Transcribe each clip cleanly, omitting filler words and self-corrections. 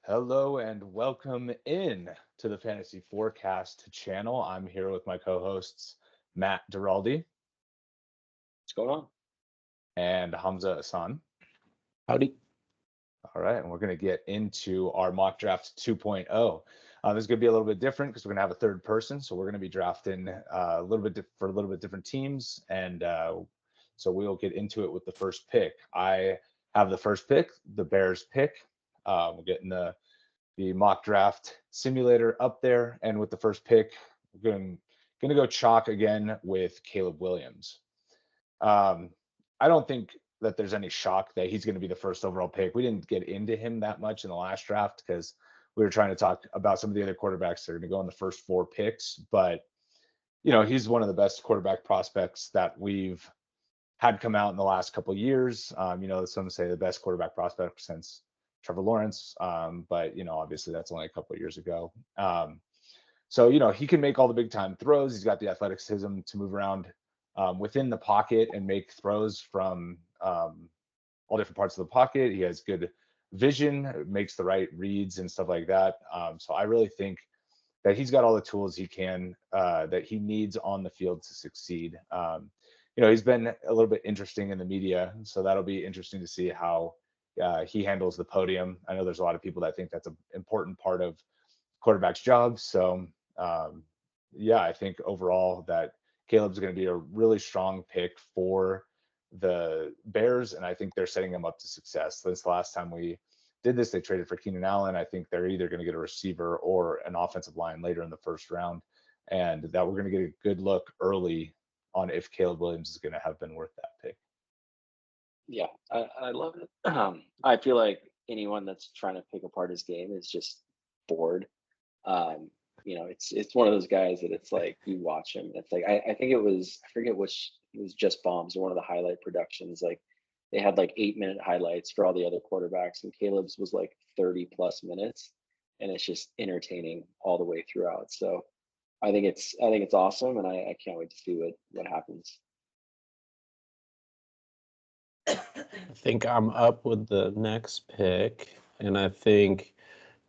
Hello and welcome in to the Fantasy Forecast channel. I'm here with my co-hosts Matt Duraldi What's going on? and Hamza Hassan. Howdy. All right, and we're going to get into our mock draft 2.0. This is going to be a little bit different because we're going to have a third person, so we're going to be drafting a little bit for a little bit different teams, and so we'll get into it with the first pick. I have the first pick, the Bears pick. We're getting the mock draft simulator up there. And with the first pick, we're going to go chalk again with Caleb Williams. I don't think that there's any shock that he's going to be the first overall pick. We didn't get into him that much in the last draft because we were trying to talk about some of the other quarterbacks that are going to go in the first four picks. But, he's one of the best quarterback prospects that we've had come out in the last couple of years. Some say the best quarterback prospect since Trevor Lawrence. But obviously that's only a couple of years ago. So he can make all the big time throws. He's got the athleticism to move around within the pocket and make throws from all different parts of the pocket. He has good vision, makes the right reads and stuff like that. So I really think that he's got all the tools that he needs on the field to succeed. He's been a little bit interesting in the media, so that'll be interesting to see how he handles the podium. I know there's a lot of people that think that's an important part of quarterback's job. So, I think overall that Caleb's going to be a really strong pick for the Bears, and I think they're setting him up to success. Since the last time we did this, they traded for Keenan Allen. I think they're either going to get a receiver or an offensive line later in the first round, and that we're going to get a good look early on if Caleb Williams is going to have been worth that pick. Yeah, I love it. I feel like anyone that's trying to pick apart his game is just bored. It's one of those guys that it's like you watch him. It's like I think I forget which, it was Just Bombs or one of the highlight productions. Like they had like 8-minute highlights for all the other quarterbacks, and Caleb's was like 30 plus minutes, and it's just entertaining all the way throughout. So I think it's awesome, and I can't wait to see what happens. I think I'm up with the next pick, and I think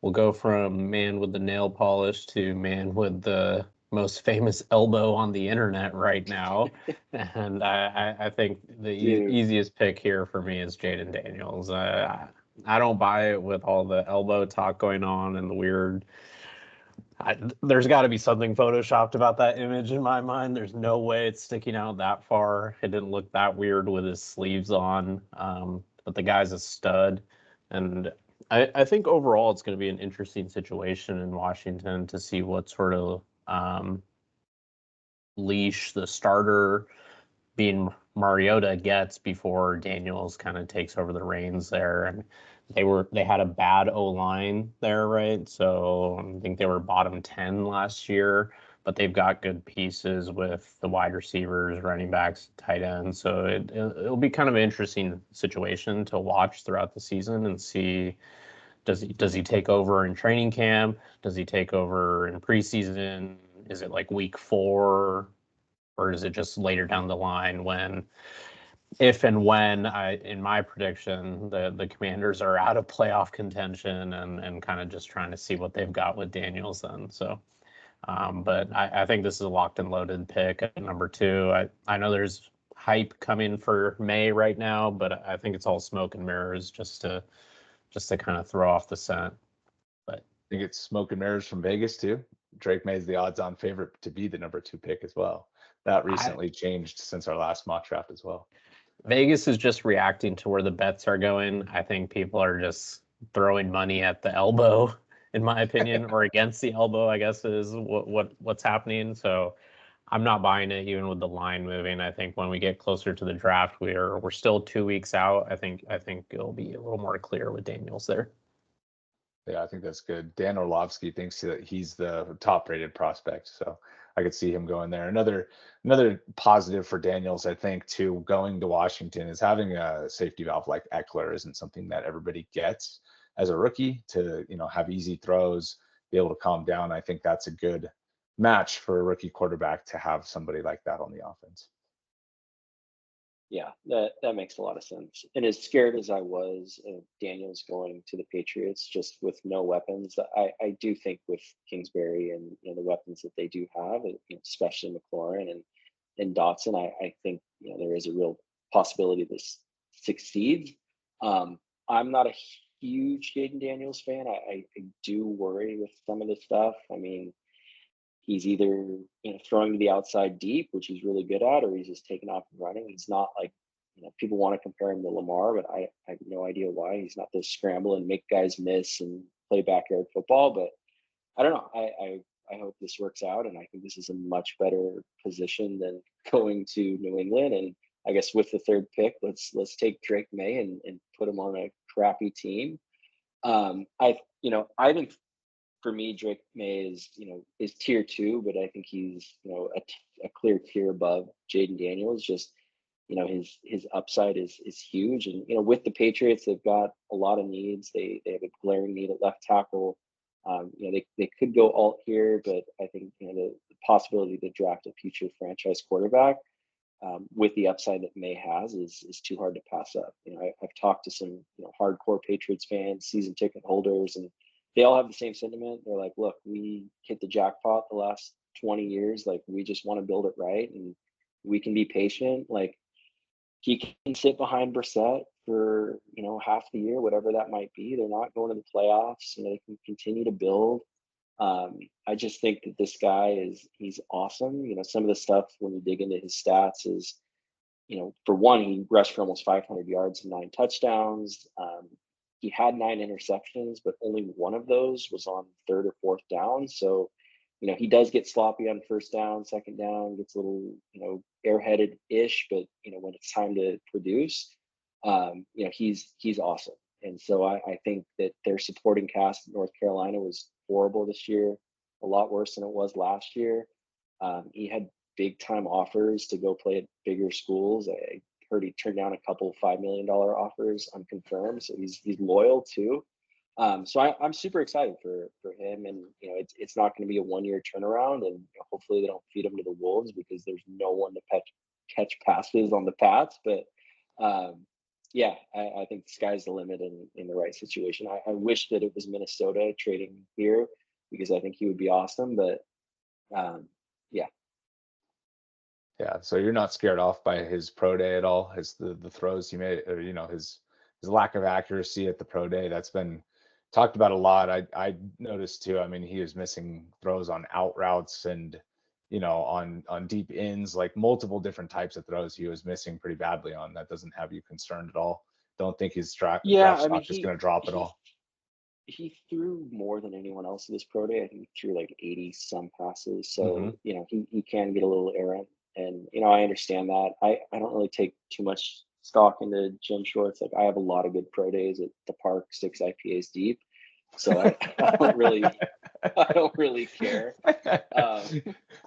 we'll go from man with the nail polish to man with the most famous elbow on the internet right now. And I think the Dude, easiest pick here for me is Jaden Daniels. I don't buy it with all the elbow talk going on and the weird. There's got to be something photoshopped about that image in my mind. There's no way it's sticking out that far. It didn't look that weird with his sleeves on. But the guy's a stud. And I think overall it's going to be an interesting situation in Washington to see what sort of leash the starter being Mariota gets before Daniels kind of takes over the reins there. And they had a bad O-line there, right? So I think they were bottom 10 last year, but they've got good pieces with the wide receivers, running backs, tight ends. So it'll be kind of an interesting situation to watch throughout the season and see, does he take over in training camp? Does he take over in preseason? Is it like week 4? Or is it just later down the line when, if and when, in my prediction, the Commanders are out of playoff contention and kind of just trying to see what they've got with Daniels then. So, but I think this is a locked and loaded pick at number 2. I know there's hype coming for May right now, but I think it's all smoke and mirrors just to kind of throw off the scent. But I think it's smoke and mirrors from Vegas too. Drake May is the odds-on favorite to be the number 2 pick as well. That recently changed since our last mock draft as well. Vegas is just reacting to where the bets are going. I think people are just throwing money at the elbow, in my opinion, or against the elbow, I guess is what's happening. So I'm not buying it, even with the line moving. I think when we get closer to the draft, we're still 2 weeks out. I think it'll be a little more clear with Daniels there. Yeah, I think that's good. Dan Orlovsky thinks that he's the top-rated prospect, so I could see him going there. Another positive for Daniels, I think, too, going to Washington is having a safety valve like Eckler isn't something that everybody gets as a rookie to, have easy throws, be able to calm down. I think that's a good match for a rookie quarterback to have somebody like that on the offense. Yeah, that makes a lot of sense. And as scared as I was of Daniels going to the Patriots just with no weapons, I do think with Kingsbury and the weapons that they do have, and, especially McLaurin and Dotson, I think there is a real possibility this succeeds. I'm not a huge Jaden Daniels fan. I do worry with some of the stuff. I mean, he's either throwing to the outside deep, which he's really good at, or he's just taking off and running. He's not like people want to compare him to Lamar, but I have no idea why. He's not this scramble and make guys miss and play backyard football. But I don't know. I hope this works out, and I think this is a much better position than going to New England. And I guess with the third pick, let's take Drake May and put him on a crappy team. I think for me, Drake May is tier 2, but I think he's a clear tier above Jaden Daniels. Just his upside is huge, and with the Patriots, they've got a lot of needs. They have a glaring need at left tackle. They could go alt here, but I think the possibility to draft a future franchise quarterback with the upside that May has is too hard to pass up. I've talked to some hardcore Patriots fans, season ticket holders, and they all have the same sentiment. They're like, look, we hit the jackpot the last 20 years. Like, we just want to build it right, and we can be patient. Like, he can sit behind Brissett for half the year, whatever that might be. They're not going to the playoffs. They can continue to build. I just think that this guy he's awesome. Some of the stuff when you dig into his stats is, for one, he rushed for almost 500 yards and 9 touchdowns. He had 9 interceptions, but only one of those was on 3rd or 4th down. So, he does get sloppy on 1st down, 2nd down, gets a little, airheaded-ish, but, when it's time to produce, he's awesome. And so I think that their supporting cast in North Carolina was horrible this year, a lot worse than it was last year. He had big time offers to go play at bigger schools. I heard he turned down a couple $5 million offers unconfirmed. So he's loyal too. So I'm super excited for him, and it's not going to be a 1-year turnaround, and hopefully they don't feed him to the wolves because there's no one to catch passes on the Pats. But yeah, I think the sky's the limit in the right situation. I wish that it was Minnesota trading here because I think he would be awesome. But yeah. Yeah, so you're not scared off by his pro day at all, the throws he made, or his lack of accuracy at the pro day. That's been talked about a lot. I noticed too. I mean, he was missing throws on out routes and on deep ins, like multiple different types of throws he was missing pretty badly on. That doesn't have you concerned at all. Don't think his draft stock is going to drop at all. He threw more than anyone else at this pro day. I think he threw like 80 some passes. So he can get a little errant. And I understand that. I don't really take too much stock into Jim Shorts. Like, I have a lot of good pro days at the park, 6 IPAs deep. So I don't really care.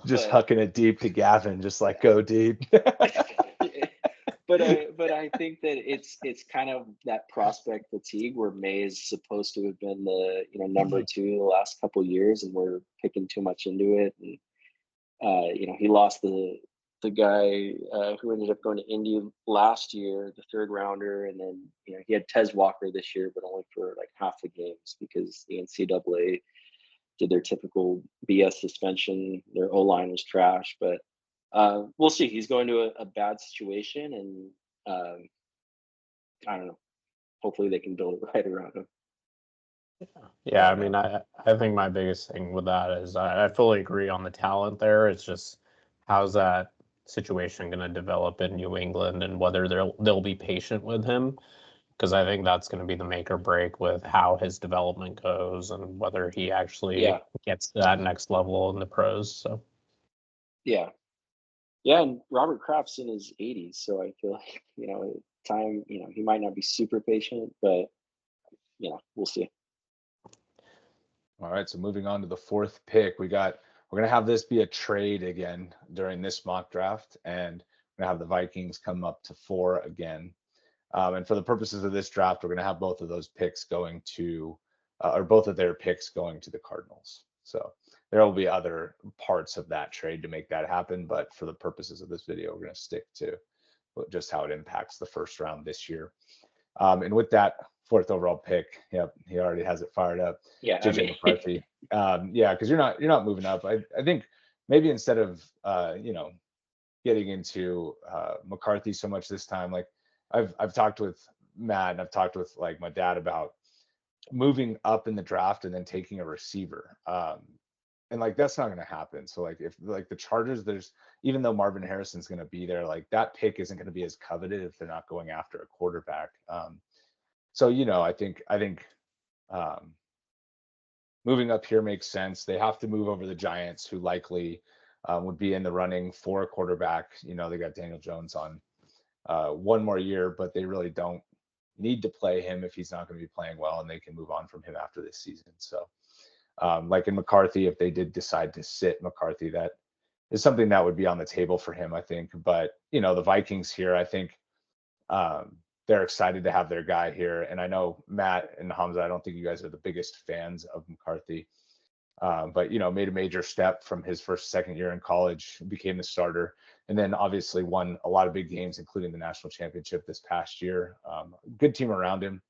Just hucking it deep to Gavin, just like go deep. But I think that it's kind of that prospect fatigue where May is supposed to have been the number 2 the last couple of years, and we're picking too much into it. And he lost the guy who ended up going to Indy last year, the 3rd rounder, and then he had Tez Walker this year, but only for like half the games because the NCAA did their typical BS suspension. Their O-line was trash, but we'll see. He's going to a bad situation, and I don't know. Hopefully they can build it right around him. Yeah, I mean, I think my biggest thing with that is I fully agree on the talent there. It's just how's that situation going to develop in New England, and whether they'll be patient with him, because I think that's going to be the make or break with how his development goes and whether he actually gets to that next level in the pros. So yeah, and Robert Kraft's in his 80s, so I feel like time. He might not be super patient, but we'll see. All right, so moving on to the 4th pick, we're gonna have this be a trade again during this mock draft, and we're gonna have the Vikings come up to 4 again. And for the purposes of this draft, we're gonna have both of those picks going to, or both of their picks going to the Cardinals. So there will be other parts of that trade to make that happen, but for the purposes of this video, we're gonna stick to just how it impacts the first round this year. And with that 4th overall pick, yep, he already has it fired up. Yeah, JJ McCarthy. Yeah, because you're not moving up. I think maybe instead of getting into McCarthy so much this time, like I've talked with Matt and I've talked with like my dad about moving up in the draft and then taking a receiver. And like that's not going to happen. So like if like the Chargers, even though Marvin Harrison's going to be there, like that pick isn't going to be as coveted if they're not going after a quarterback. So I think moving up here makes sense. They have to move over the Giants, who likely would be in the running for a quarterback. They got Daniel Jones on 1 more year, but they really don't need to play him if he's not going to be playing well, and they can move on from him after this season. So like in McCarthy, if they did decide to sit McCarthy, that is something that would be on the table for him, I think. But the Vikings here, I think they're excited to have their guy here. And I know Matt and Hamza, I don't think you guys are the biggest fans of McCarthy, but made a major step from his second year in college, became the starter, and then obviously won a lot of big games, including the national championship this past year. Good team around him.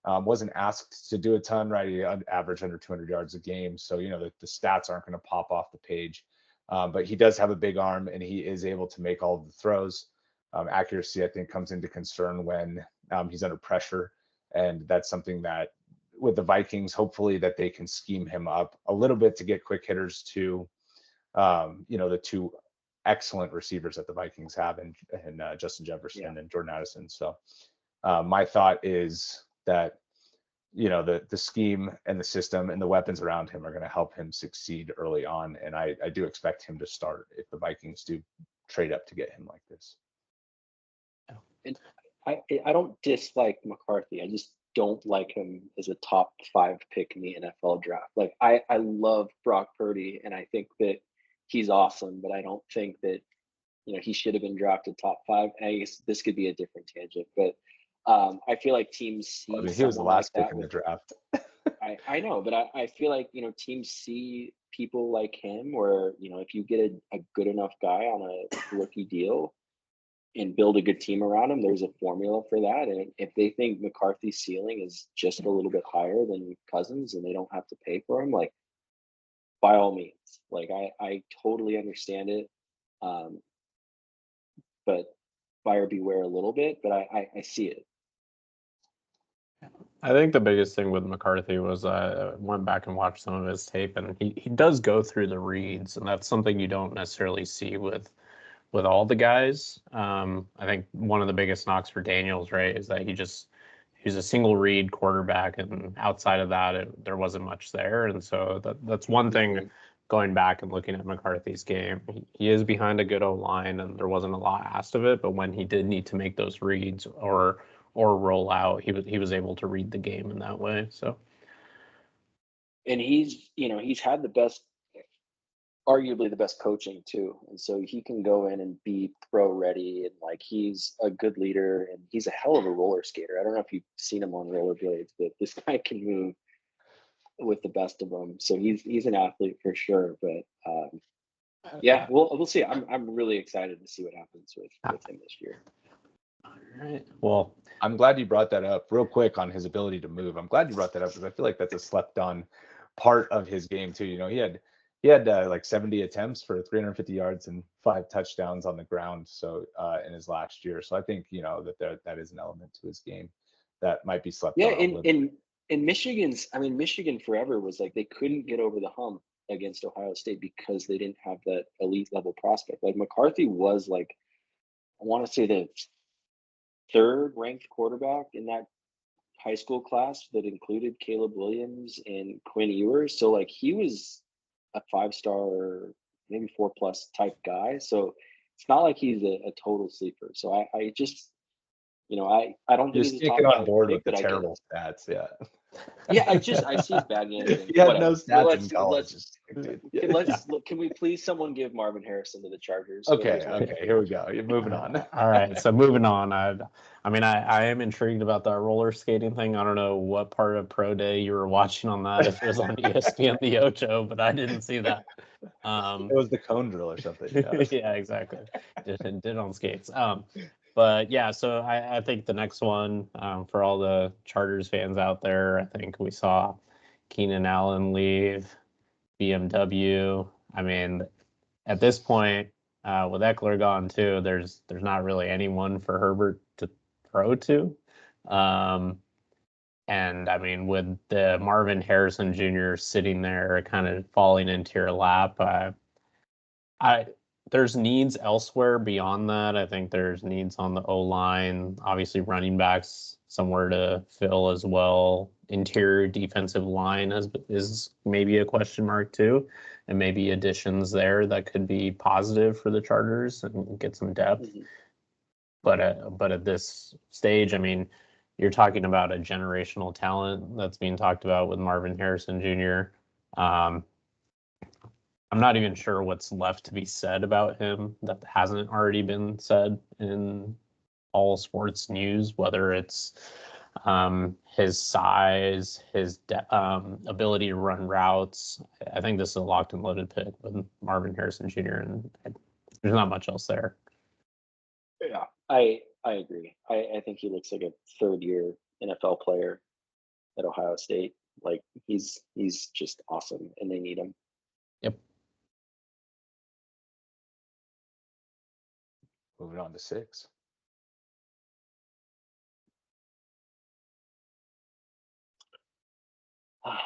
Wasn't asked to do a ton, right? He averaged under 200 yards a game. So, the stats aren't going to pop off the page. But he does have a big arm, and he is able to make all of the throws. Accuracy, I think, comes into concern when he's under pressure. And that's something that with the Vikings, hopefully that they can scheme him up a little bit to get quick hitters to, the 2 excellent receivers that the Vikings have in Justin Jefferson and Jordan Addison. So my thought is that the scheme and the system and the weapons around him are going to help him succeed early on, and I do expect him to start if the Vikings do trade up to get him like this. And I don't dislike McCarthy. I just don't like him as a top 5 pick in the NFL draft. Like I love Brock Purdy, and I think that he's awesome, but I don't think that he should have been drafted top 5. And I guess this could be a different tangent, but I feel like teams see. I mean, he was the last pick in the draft. I know, but I feel like teams see people like him, where if you get a good enough guy on a rookie deal and build a good team around him, there's a formula for that. And if they think McCarthy's ceiling is just a little bit higher than Cousins and they don't have to pay for him, like by all means, like I totally understand it. But buyer beware a little bit, but I see it. I think the biggest thing with McCarthy was I went back and watched some of his tape, and he does go through the reads, and that's something you don't necessarily see with all the guys. I think one of the biggest knocks for Daniels, right, is that he's a single read quarterback, and outside of that, there wasn't much there. And so that's one thing going back and looking at McCarthy's game. He is behind a good O-line, and there wasn't a lot asked of it, but when he did need to make those reads or roll out, he was able to read the game in that way. So, and he's had arguably the best coaching too, and so he can go in and be pro ready, and like he's a good leader, and he's a hell of a roller skater. I don't know if you've seen him on rollerblades, but this guy can move with the best of them. So he's an athlete for sure. But yeah, we'll see. I'm really excited to see what happens with him this year. All right. Well, I'm glad you brought that up real quick on his ability to move. I'm glad you brought that up because I feel like that's a slept on part of his game too. He had like 70 attempts for 350 yards and 5 touchdowns on the ground. So in his last year. So I think, that is an element to his game that might be slept on. Yeah. In Michigan forever was like, they couldn't get over the hump against Ohio State because they didn't have that elite level prospect. Like McCarthy was like, I want to say the 3rd ranked quarterback in that high school class that included Caleb Williams and Quinn Ewers. So like he was a 5-star, maybe 4+ type guy. So it's not like he's a total sleeper. So I just, I don't think he's taking on board with the terrible stats. Yeah. Yeah, I see his bad games. He had no stats in college. Can we please someone give Marvin Harrison to the Chargers? Okay, here we go. You're moving on. All right, so moving on. I am intrigued about that roller skating thing. I don't know what part of Pro Day you were watching on that, if it was on ESPN The Ocho, but I didn't see that. It was the cone drill or something. Yeah, exactly. Did on skates. But yeah, so I think the next one, for all the Chargers fans out there, I think we saw Keenan Allen leave BMW. I mean, at this point, with Eckler gone too, there's not really anyone for Herbert to throw to. And I mean, with the Marvin Harrison Jr. sitting there, kind of falling into your lap, I there's needs elsewhere beyond that. I think there's needs on the O line, obviously running backs somewhere to fill as well. Interior defensive line is maybe a question mark too, and maybe additions there that could be positive for the Chargers and get some depth. Mhm. But at this stage, I mean, you're talking about a generational talent that's being talked about with Marvin Harrison Jr. I'm not even sure what's left to be said about him that hasn't already been said in all sports news, whether it's his size, his ability to run routes. I think this is a locked and loaded pick with Marvin Harrison Jr., and there's not much else there. Yeah, I agree. I think he looks like a third year NFL player at Ohio State. Like he's just awesome, and they need him. Yep. Moving on to 6. I'm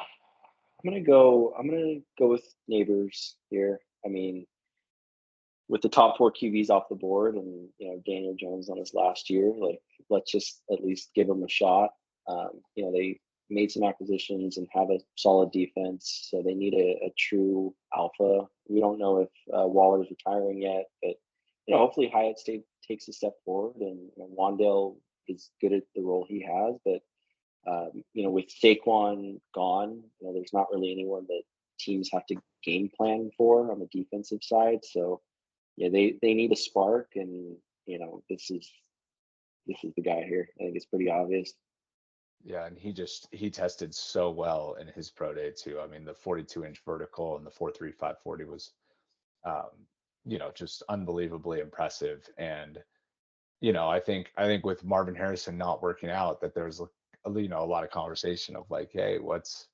gonna go with Neighbors here. I mean, with the top 4 QBs off the board, and Daniel Jones on his last year, like let's just at least give him a shot. They made some acquisitions and have a solid defense, so they need a true alpha. We don't know if Waller's retiring yet, but hopefully Hyatt takes a step forward, and Wandale is good at the role he has. But with Saquon gone, there's not really anyone that teams have to game plan for on the defensive side. So yeah, they need a spark, and this is the guy here. I think it's pretty obvious. Yeah, and he tested so well in his pro day too. I mean, the 42-inch vertical and the 4.35 40 was, just unbelievably impressive. And I think with Marvin Harrison not working out, that there's a lot of conversation of like, hey, what's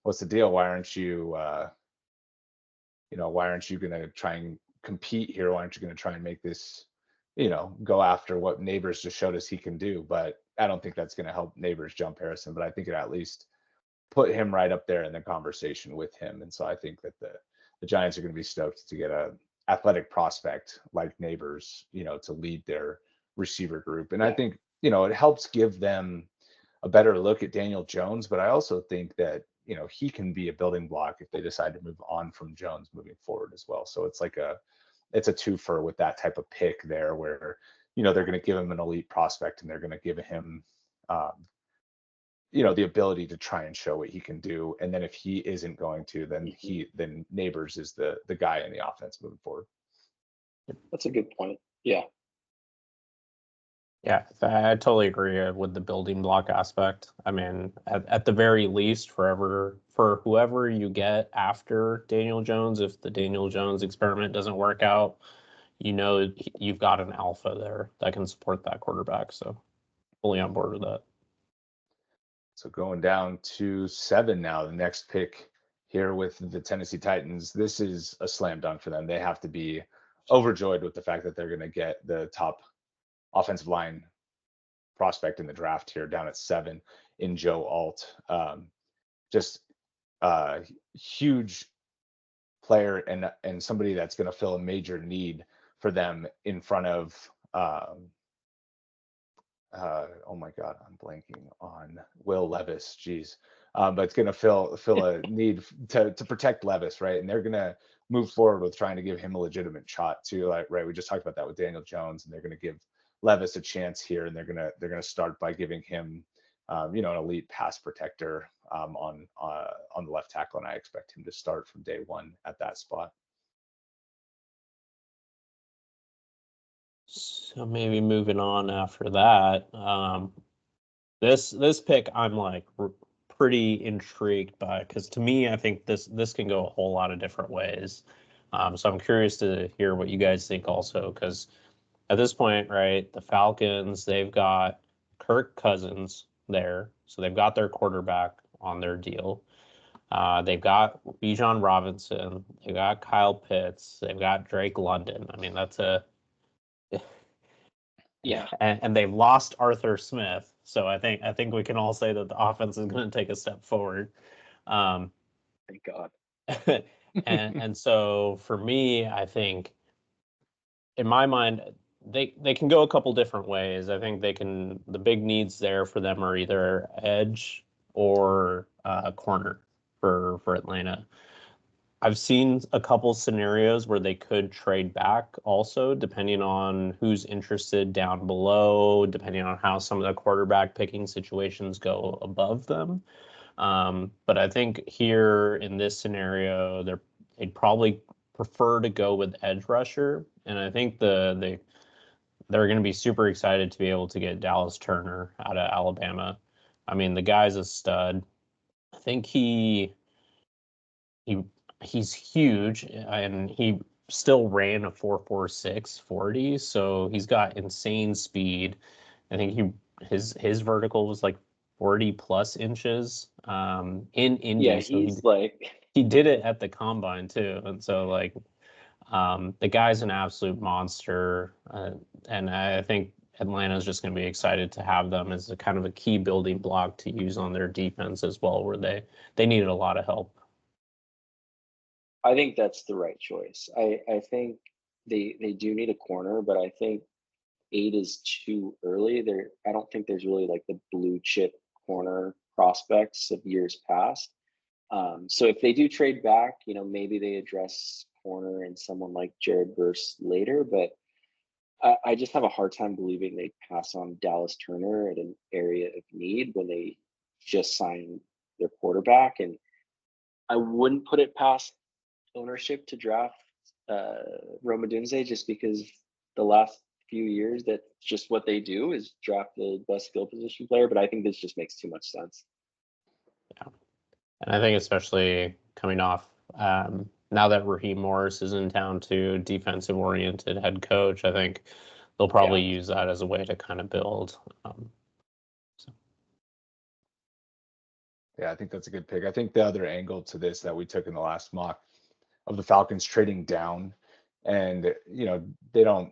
the deal? Why aren't you going to try and compete here? Why aren't you going to try and make this, go after what Neighbors just showed us he can do? But I don't think that's going to help Neighbors jump Harrison, but I think it at least put him right up there in the conversation with him. And so I think that the Giants are going to be stoked to get a athletic prospect like Neighbors, to lead their receiver group. And I think, it helps give them a better look at Daniel Jones, but I also think that, he can be a building block if they decide to move on from Jones moving forward as well. So it's like it's a twofer with that type of pick there where, they're going to give him an elite prospect and they're going to give him, the ability to try and show what he can do. And then if he isn't going to, then Neighbors is the guy in the offense moving forward. That's a good point. Yeah. Yeah, I totally agree with the building block aspect. I mean, at the very least, for whoever you get after Daniel Jones, if the Daniel Jones experiment doesn't work out, you've got an alpha there that can support that quarterback. So fully on board with that. So going down to 7 now, the next pick here with the Tennessee Titans, this is a slam dunk for them. They have to be overjoyed with the fact that they're going to get the top offensive line prospect in the draft here down at 7 in Joe Alt. Just a huge player and somebody that's going to fill a major need for them in front of oh my God, I'm blanking on Will Levis. Geez. But it's going to fill a need to protect Levis, right? And they're going to move forward with trying to give him a legitimate shot too. Like, right, we just talked about that with Daniel Jones, and they're going to give Levis a chance here, and they're going to start by giving him, an elite pass protector on the left tackle, and I expect him to start from day one at that spot. So maybe moving on after that, this pick I'm like pretty intrigued by, because to me I think this can go a whole lot of different ways. So I'm curious to hear what you guys think also, because at this point, right, the Falcons, they've got Kirk Cousins there. So they've got their quarterback on their deal. They've got Bijan Robinson. They've got Kyle Pitts. They've got Drake London. I mean, that's a Yeah. and they've lost Arthur Smith. So I think we can all say that the offense is going to take a step forward. Thank God. and so for me, I think in my mind they can go a couple different ways. I think the big needs there for them are either edge or corner for Atlanta. I've seen a couple scenarios where they could trade back also, depending on who's interested down below, depending on how some of the quarterback picking situations go above them. But I think here in this scenario, they'd probably prefer to go with edge rusher, and I think they're going to be super excited to be able to get Dallas Turner out of Alabama. I mean, the guy's a stud. I think he he's huge, and he still ran a 4.46 40, so he's got insane speed. I think his vertical was like 40 plus inches in Indy. Yeah, So he's like he did it at the combine too. And so like the guy's an absolute monster. And I think Atlanta's just going to be excited to have them as a kind of a key building block to use on their defense as well, where they needed a lot of help. I think that's the right choice. I think they do need a corner, but I think 8 is too early. I don't think there's really like the blue chip corner prospects of years past. So if they do trade back, maybe they address corner and someone like Jared Verse later, but I just have a hard time believing they pass on Dallas Turner at an area of need when they just signed their quarterback. And I wouldn't put it past ownership to draft Rome Odunze just because the last few years that's just what they do is draft the best skill position player. But I think this just makes too much sense. Yeah. And I think especially coming off now that Raheem Morris is in town too, defensive oriented head coach, I think they'll probably use that as a way to kind of build. Yeah, I think that's a good pick. I think the other angle to this that we took in the last mock of the Falcons trading down, and they don't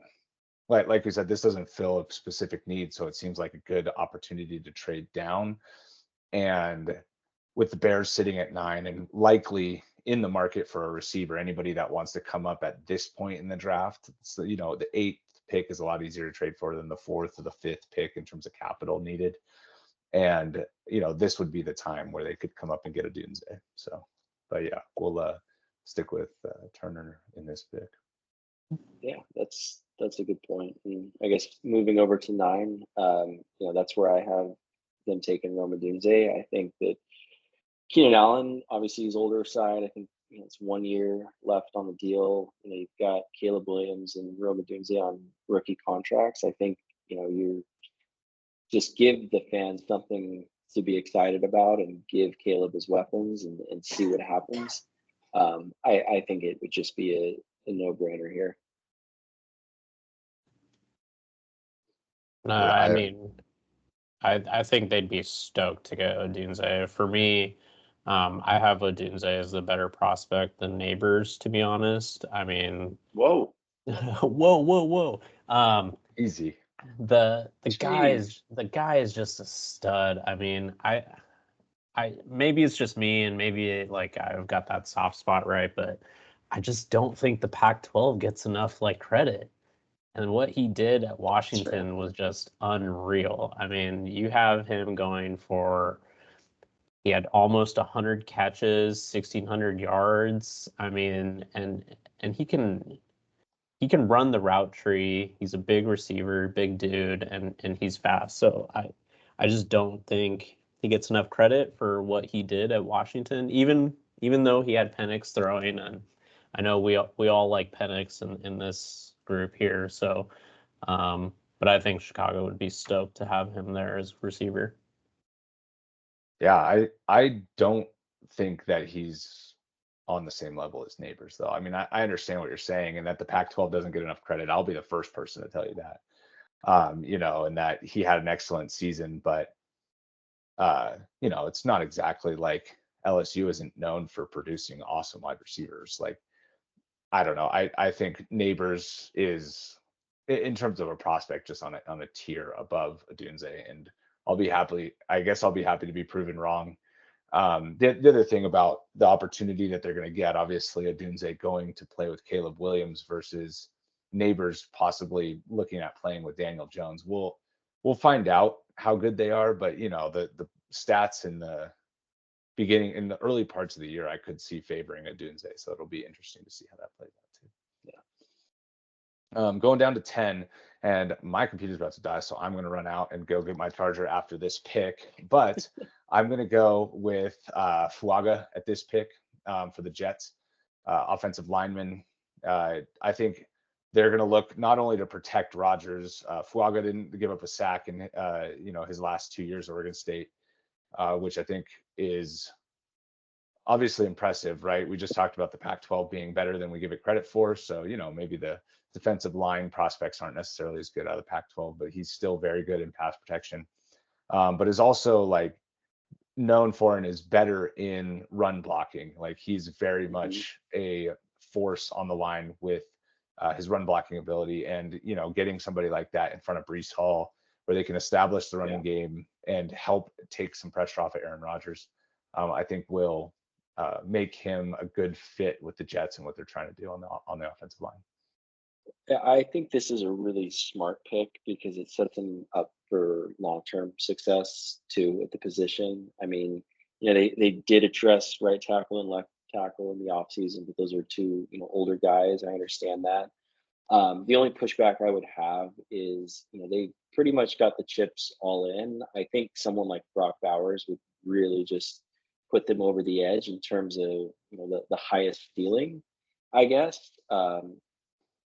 like we said, this doesn't fill a specific need, so it seems like a good opportunity to trade down. And with the Bears sitting at 9 and likely in the market for a receiver, anybody that wants to come up at this point in the draft, so the 8th pick is a lot easier to trade for than the 4th or the 5th pick in terms of capital needed. And this would be the time where they could come up and get a Dunze. So, but yeah, we'll stick with Turner in this pick. Yeah, that's a good point. And I guess moving over to 9, that's where I have them taking Rome Odunze. I think that Keenan Allen, obviously he's older side. I think it's 1 year left on the deal. You've got Caleb Williams and Rome Odunze on rookie contracts. I think you just give the fans something to be excited about and give Caleb his weapons and see what happens. I think it would just be a no-brainer here. No, I mean, I think they'd be stoked to get Odunze. For me, I have Odunze as the better prospect than Neighbors, to be honest. I mean, whoa, whoa. Easy. The guy is just a stud. I mean, I maybe it's just me, and maybe like I've got that soft spot, right? But I just don't think the Pac-12 gets enough like credit. And what he did at Washington was just unreal. I mean, you have him going for, he had almost 100 catches, 1,600 yards. I mean, and he can run the route tree. He's a big receiver, big dude, and he's fast. So I just don't think he gets enough credit for what he did at Washington, even though he had Penix throwing. And I know we all like Penix in this group here. So, but I think Chicago would be stoked to have him there as receiver. Yeah, I don't think that he's on the same level as Neighbors, though. I mean, I understand what you're saying, and that the Pac-12 doesn't get enough credit. I'll be the first person to tell you that. And that he had an excellent season, but it's not exactly like LSU isn't known for producing awesome wide receivers. Like, I don't know. I think Neighbors is, in terms of a prospect, just on a tier above Odunze, and I guess I'll be happy to be proven wrong. The other thing about the opportunity that they're going to get, obviously, Odunze going to play with Caleb Williams versus Neighbors possibly looking at playing with Daniel Jones. We'll find out how good they are, but the stats in the early parts of the year, I could see favoring Odunze, so it'll be interesting to see how that plays out too. Going down to 10, and my computer's about to die, so I'm going to run out and go get my charger after this pick. But I'm going to go with Fuaga at this pick for the Jets, offensive lineman. I think they're going to look not only to protect Rodgers. Fuaga didn't give up a sack in his last 2 years at Oregon State, which I think is obviously impressive, right? We just talked about the Pac-12 being better than we give it credit for. So, maybe the defensive line prospects aren't necessarily as good out of the Pac-12, but he's still very good in pass protection. But is also like known for and is better in run blocking. Like, he's very much a force on the line with his run blocking ability, and getting somebody like that in front of Breece Hall, where they can establish the running game and help take some pressure off of Aaron Rodgers, I think will make him a good fit with the Jets and what they're trying to do on the offensive line. Yeah, I think this is a really smart pick because it sets them up for long-term success too at the position. I mean, they did address right tackle and left tackle in the offseason, but those are two, older guys. I understand that. The only pushback I would have is, they pretty much got the chips all in. I think someone like Brock Bowers would really just put them over the edge in terms of, the highest ceiling, I guess.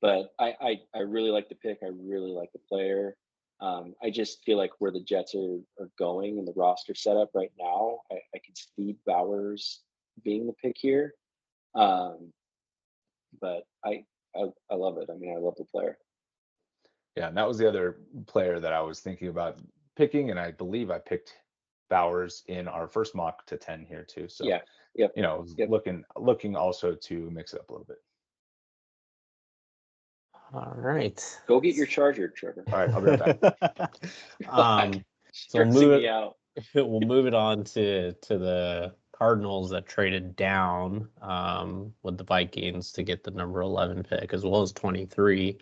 But I really like the pick. I really like the player. I just feel like where the Jets are going in the roster setup right now, I can see Bowers being the pick here. But I love it. I mean, I love the player. Yeah, and that was the other player that I was thinking about picking, and I believe I picked Bowers in our first mock to 10 here too. So yeah, yep. looking also to mix it up a little bit. All right. Go get your charger, Trevor. All right, I'll be right back. So we'll move it on to the Cardinals that traded down with the Vikings to get the number 11 pick, as well as 23.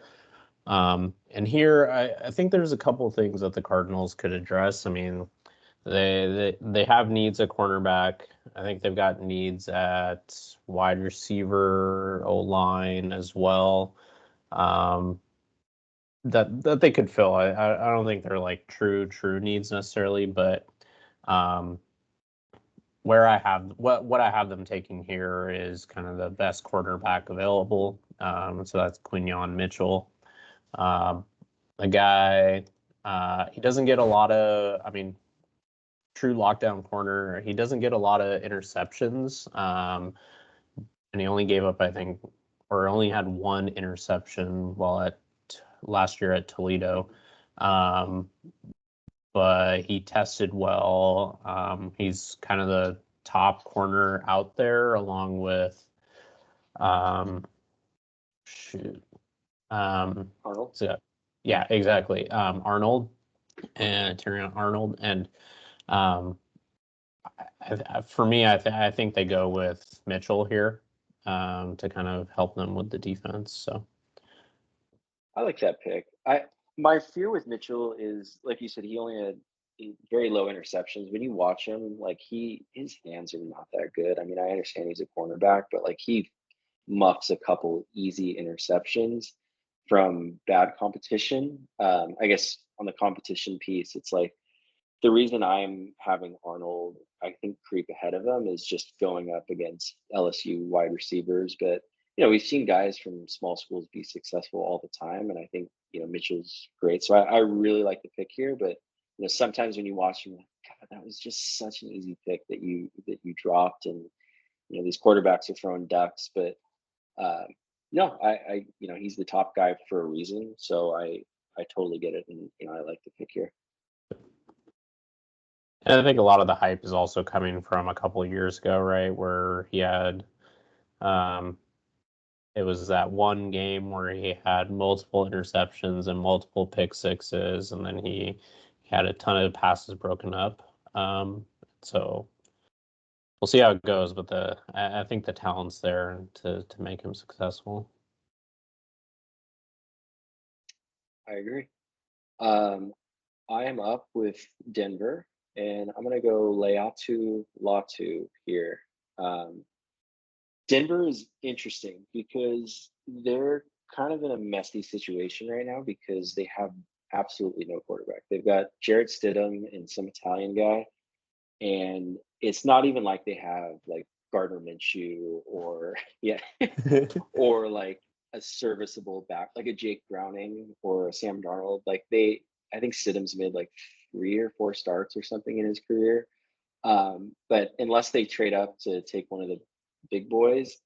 And here I think there's a couple of things that the Cardinals could address. I mean, they have needs at cornerback. I think they've got needs at wide receiver, O-line as well. That they could fill. I don't think they're like true needs necessarily, but where I have what I have them taking here is kind of the best quarterback available. So that's Quinyon Mitchell. The guy, he doesn't get a lot of, true lockdown corner. He doesn't get a lot of interceptions. And he only gave up, only had one interception last year at Toledo. But he tested well. He's kind of the top corner out there, along with Arnold. So, yeah, exactly. Arnold and Terrion Arnold, and for me, I think they go with Mitchell here to kind of help them with the defense. So I like that pick. My fear with Mitchell is, like you said, he only had very low interceptions. When you watch him, like his hands are not that good. I mean, I understand he's a cornerback, but like he muffs a couple easy interceptions from bad competition. I guess on the competition piece, it's like the reason I'm having Arnold, I think, creep ahead of him is just going up against LSU wide receivers. But we've seen guys from small schools be successful all the time, and I think Mitchell's great. So I really like the pick here. But sometimes when you watch him, God, that was just such an easy pick that you dropped, and these quarterbacks are throwing ducks, but no, he's the top guy for a reason. So I totally get it, and I like the pick here. And I think a lot of the hype is also coming from a couple of years ago, right, where he had, it was that one game where he had multiple interceptions and multiple pick sixes, and then he had a ton of passes broken up. So we'll see how it goes, but I think the talent's there to make him successful. I agree. I am up with Denver, and I'm gonna go Leatu Latu here. Denver is interesting because they're kind of in a messy situation right now because they have absolutely no quarterback. They've got Jarrett Stidham and some Italian guy, and it's not even like they have like Gardner Minshew or yeah, or like a serviceable back like a Jake Browning or a Sam Darnold. I think Stidham's made like 3 or 4 starts or something in his career. But unless they trade up to take one of the big boys,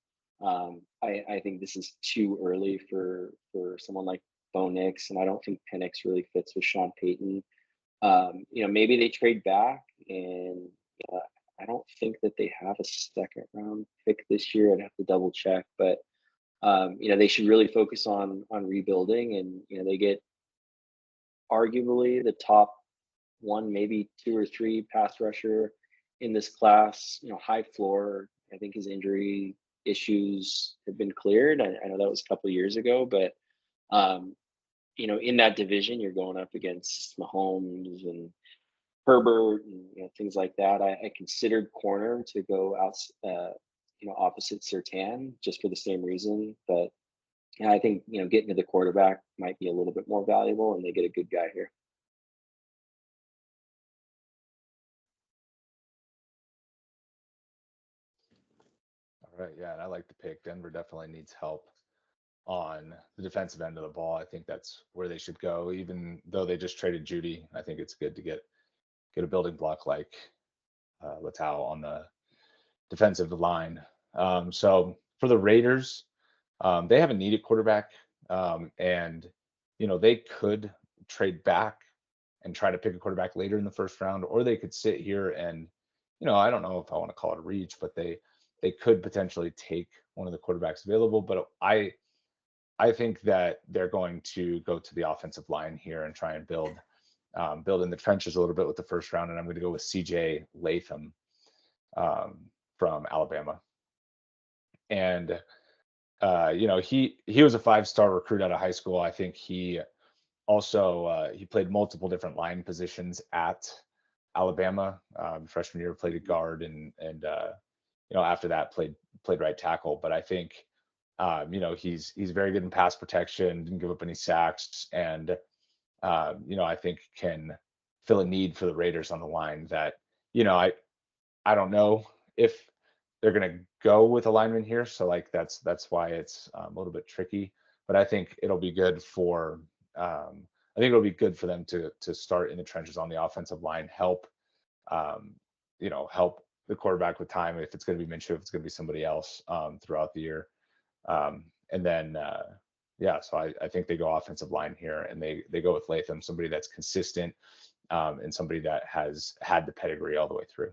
I think this is too early for someone like Bo Nix, and I don't think Penix really fits with Sean Payton. Maybe they trade back, and I don't think that they have a second round pick this year. I'd have to double check, but they should really focus on rebuilding, and they get arguably the top one, maybe 2 or 3 pass rusher in this class. High floor. I think his injury issues have been cleared. I know that was a couple of years ago, but in that division, you're going up against Mahomes and Herbert and things like that. I considered corner to go out, opposite Sertan just for the same reason, but I think getting to the quarterback might be a little bit more valuable, and they get a good guy here. All right, yeah, and I like the pick. Denver definitely needs help on the defensive end of the ball. I think that's where they should go. Even though they just traded Judy, I think it's good to get a building block like Latau on the defensive line. So for the Raiders, they haven't needed quarterback, and they could trade back and try to pick a quarterback later in the first round, or they could sit here and, I don't know if I want to call it a reach, but they could potentially take one of the quarterbacks available. But I think that they're going to go to the offensive line here and try and build in the trenches a little bit with the first round, and I'm going to go with CJ Latham from Alabama. And he was a 5-star recruit out of high school. I think he also he played multiple different line positions at Alabama. Freshman year played a guard, and after that played right tackle. But I think he's very good in pass protection, didn't give up any sacks, and I think can fill a need for the Raiders on the line that, I don't know if they're going to go with a lineman here. So that's why it's a little bit tricky, but I think it'll be good for them to start in the trenches on the offensive line, help the quarterback with time, if it's going to be Minshew, if it's going to be somebody else throughout the year. And then so I think they go offensive line here, and they go with Latham, somebody that's consistent, and somebody that has had the pedigree all the way through.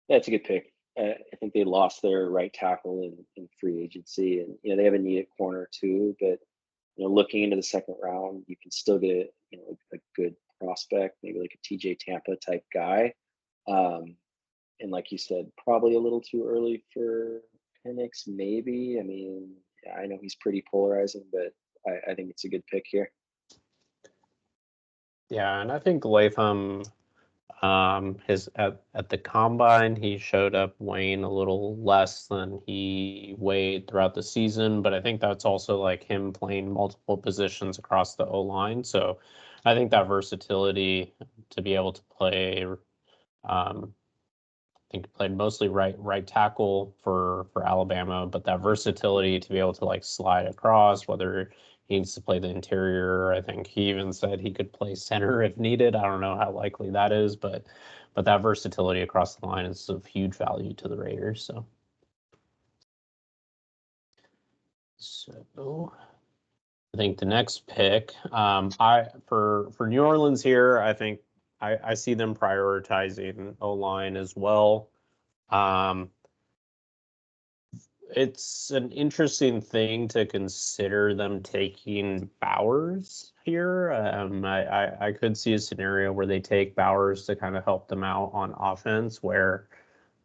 That's a good pick. I think they lost their right tackle in free agency, and they have a need at corner too. But looking into the second round, you can still get a good prospect, maybe like a TJ Tampa type guy. And like you said, probably a little too early for Penix, maybe. I mean, I know he's pretty polarizing, but I think it's a good pick here. Yeah, and I think Latham, his at the combine, he showed up weighing a little less than he weighed throughout the season, but I think that's also like him playing multiple positions across the O-line. So I think that versatility to be able to play, I think he played mostly right tackle for Alabama, but that versatility to be able to like slide across, whether he needs to play the interior. I think he even said he could play center if needed. I don't know how likely that is, but that versatility across the line is of huge value to the Raiders. So I think the next pick, for New Orleans here, I think I see them prioritizing O-line as well. It's an interesting thing to consider them taking Bowers here. I could see a scenario where they take Bowers to kind of help them out on offense, where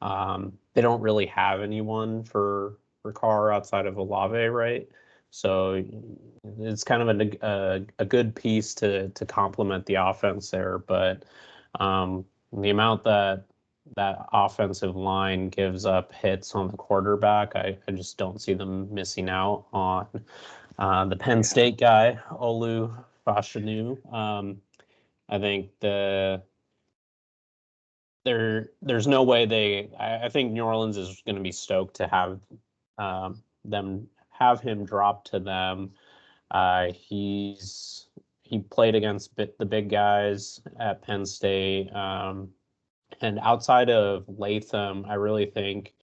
they don't really have anyone for Carr outside of Olave, right? So it's kind of a good piece to complement the offense there, but the amount that offensive line gives up hits on the quarterback, I just don't see them missing out on the Penn State guy, Olu Fashanu. I think there's no way I think New Orleans is going to be stoked to have him drop to them. He played against the big guys at Penn State. And outside of Latham, I really think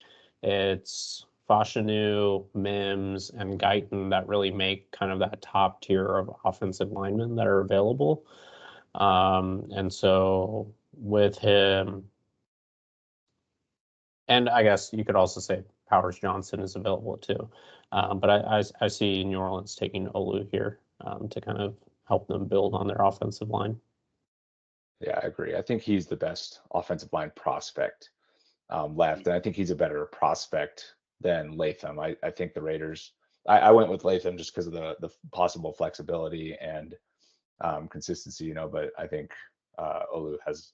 it's Fashanu, Mims, and Guyton that really make kind of that top tier of offensive linemen that are available. And so with him, and I guess you could also say Powers Johnson is available too. But I see New Orleans taking Olu here to kind of help them build on their offensive line. Yeah, I agree. I think he's the best offensive line prospect left, and I think he's a better prospect than Latham. I think the Raiders. I went with Latham just because of the possible flexibility and consistency, but I think Olu has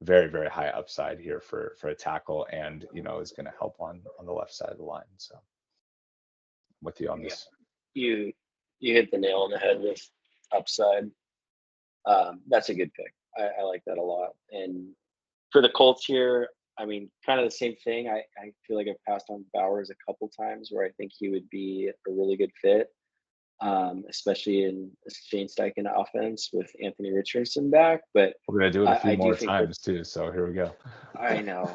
very, very high upside here for a tackle, and is going to help on the left side of the line. So I'm with you on this. You hit the nail on the head with upside. That's a good pick. I like that a lot. And for the Colts here, I mean, kind of the same thing. I feel like I've passed on Bowers a couple times where I think he would be a really good fit, especially in a Shane Steichen offense with Anthony Richardson back. But we're gonna do it a few more think times too. So here we go. I know,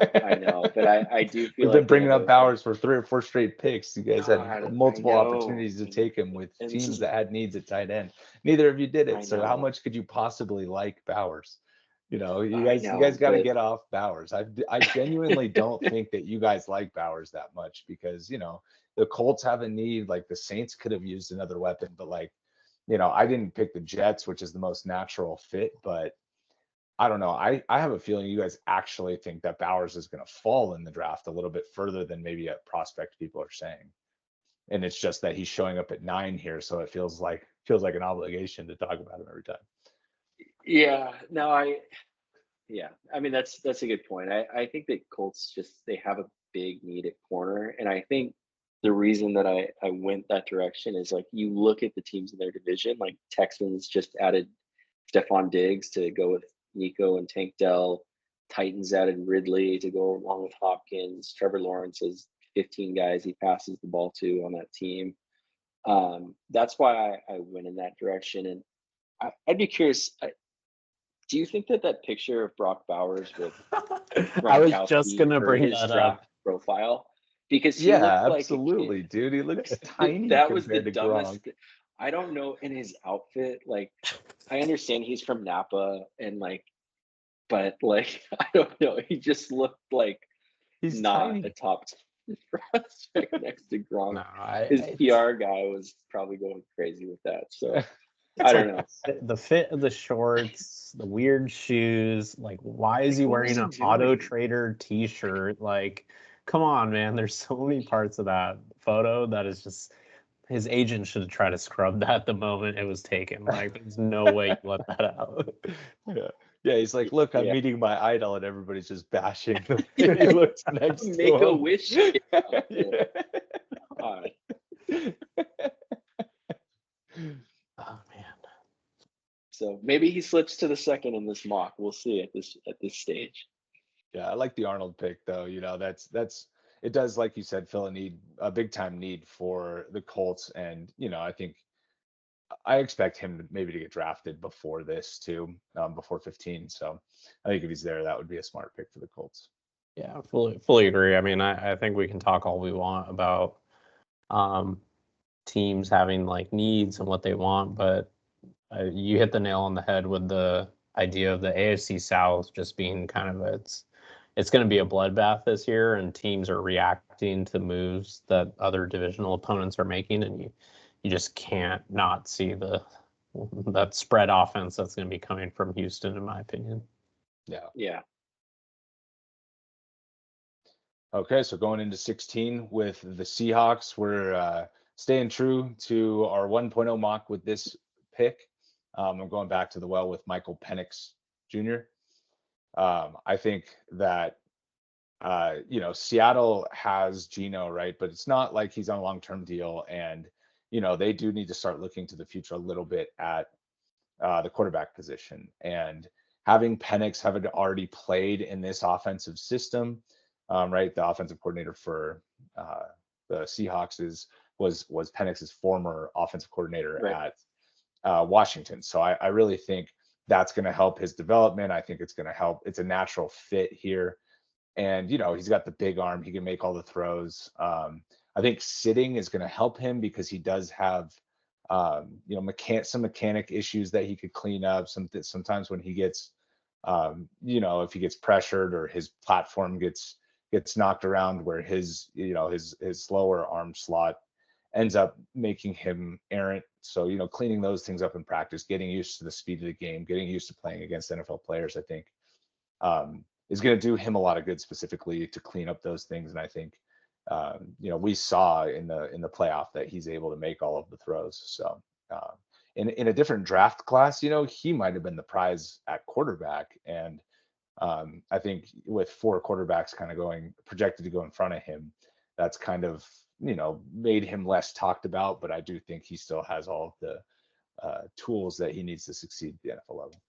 but I do feel we've been bringing up Bowers for 3 or 4 straight picks. You guys had multiple opportunities to take him with teams that had needs at tight end. Neither of you did it. So how much could you possibly like Bowers? You guys got to get off Bowers. I genuinely don't think that you guys like Bowers that much because the Colts have a need. Like the Saints could have used another weapon, but I didn't pick the Jets, which is the most natural fit. But I don't know. I have a feeling you guys actually think that Bowers is going to fall in the draft a little bit further than maybe a prospect people are saying. And it's just that he's showing up at 9 here, so it feels like an obligation to talk about him every time. Yeah, no, I mean that's a good point. I think that Colts they have a big need at corner, and I think the reason that I went that direction is like you look at the teams in their division, like Texans just added Stephon Diggs to go with Nico and Tank Dell. Titans added Ridley to go along with Hopkins. Trevor Lawrence has 15 guys he passes the ball to on that team. That's why I went in that direction, and I'd be curious. Do you think that picture of Brock Bowers with I was just gonna bring his that draft up profile? Because he yeah, looked absolutely, like dude. He looks tiny. That was the dumbest. Gronk. I don't know in his outfit. Like, I understand he's from Napa and but I don't know. He just looked like he's not tiny. a top prospect next to Gronk. No, his PR guy was probably going crazy with that. So. I don't know. The fit of the shorts, the weird shoes. Like, why is he wearing an Auto Trader T-shirt? Like, come on, man. There's so many parts of that photo that is just. His agent should have tried to scrub that the moment it was taken. Like, there's no way you let that out. Yeah. He's like, look, I'm meeting my idol, and everybody's just bashing him. He looks next to him. Make a wish. Oh man. So maybe he slips to the second in this mock. We'll see at this stage. Yeah, I like the Arnold pick though. That's it does, like you said, fill a big time need for the Colts, and I think I expect him to maybe to get drafted before this too, before 15. So I think if he's there, that would be a smart pick for the Colts. Yeah, fully agree. I mean, I think we can talk all we want about teams having like needs and what they want, but you hit the nail on the head with the idea of the AFC South just being kind of it's going to be a bloodbath this year, and teams are reacting to moves that other divisional opponents are making, and you just can't not see that spread offense that's going to be coming from Houston, in my opinion. Yeah. Okay, so going into 16 with the Seahawks, we're staying true to our 1.0 mock with this pick. I'm going back to the well with Michael Penix Jr. I think that Seattle has Geno, right? But it's not like he's on a long-term deal, and they do need to start looking to the future a little bit at the quarterback position. And having Penix have already played in this offensive system, right? The offensive coordinator for the Seahawks was Penix's former offensive coordinator Right. at Washington. So I really think that's going to help his development. I think it's going to help. It's a natural fit here. And he's got the big arm. He can make all the throws. I think sitting is going to help him because he does have some mechanic issues that he could clean up. Sometimes when he gets if he gets pressured or his platform gets knocked around, where his slower arm slot ends up making him errant. So cleaning those things up in practice, getting used to the speed of the game, getting used to playing against NFL players, I think is going to do him a lot of good, specifically to clean up those things. And I think we saw in the playoff that he's able to make all of the throws. So in a different draft class, he might have been the prize at quarterback. And I think with 4 quarterbacks kind of projected to go in front of him, that's kind of made him less talked about. But I do think he still has all of the tools that he needs to succeed at the NFL level.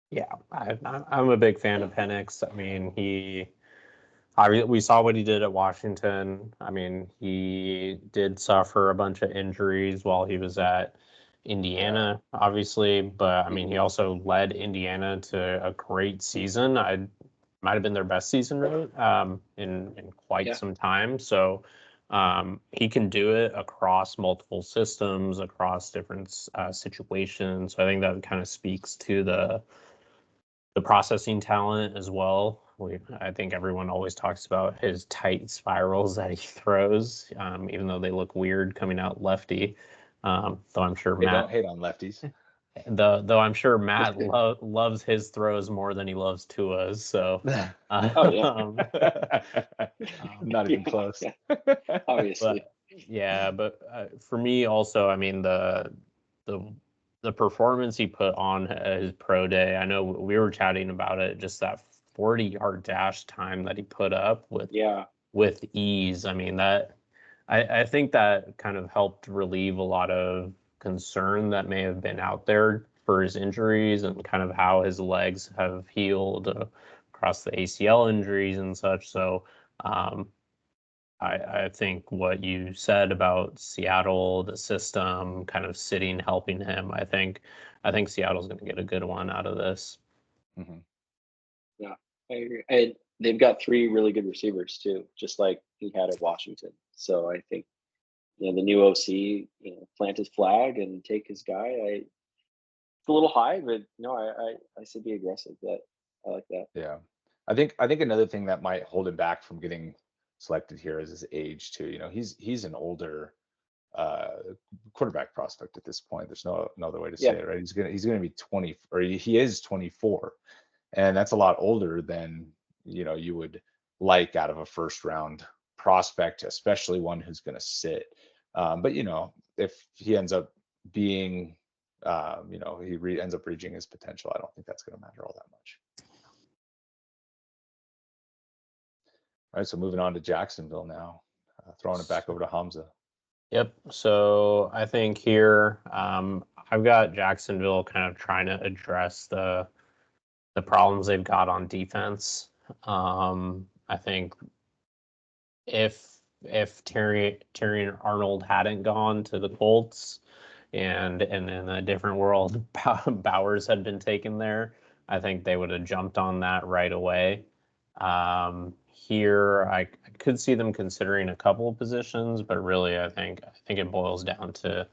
Yeah, I'm a big fan of Penix. I mean, we saw what he did at Washington. I mean, he did suffer a bunch of injuries while he was at Indiana, obviously, but I mean, he also led Indiana to a great season. I might have been their best season, right? In quite some time. So he can do it across multiple systems, across different situations. So I think that kind of speaks to the processing talent as well. I think everyone always talks about his tight spirals that he throws, even though they look weird coming out lefty. Though I'm sure Matt don't hate on lefties. Though I'm sure Matt loves his throws more than he loves Tua's. So, not even close. Obviously. But for me also, I mean the performance he put on his pro day. I know we were chatting about it. Just that 40-yard dash time that he put up with ease. I mean I think that kind of helped relieve a lot of concern that may have been out there for his injuries and kind of how his legs have healed across the ACL injuries and such. So I think what you said about Seattle, the system kind of sitting, helping him, I think Seattle's going to get a good one out of this. Mm-hmm. Yeah, I agree. And they've got 3 really good receivers too, just like he had at Washington. So I think the new OC, plant his flag and take his guy. It's a little high, but no, I said be aggressive. I like that. Yeah, I think another thing that might hold him back from getting selected here is his age too. He's an older quarterback prospect at this point. There's no other way to say it, right? He's gonna be 20, or he is 24, and that's a lot older than you would like out of a first round prospect, especially one who's going to sit. But if he ends up being, ends up reaching his potential, I don't think that's going to matter all that much. All right, so moving on to Jacksonville now, throwing it back over to Hamza. Yep. So I think here I've got Jacksonville kind of trying to address the problems they've got on defense. I think if Terry Arnold hadn't gone to the Colts, and in a different world, Bowers had been taken there, I think they would have jumped on that right away. Here, I could see them considering a couple of positions, but really, I think it boils down to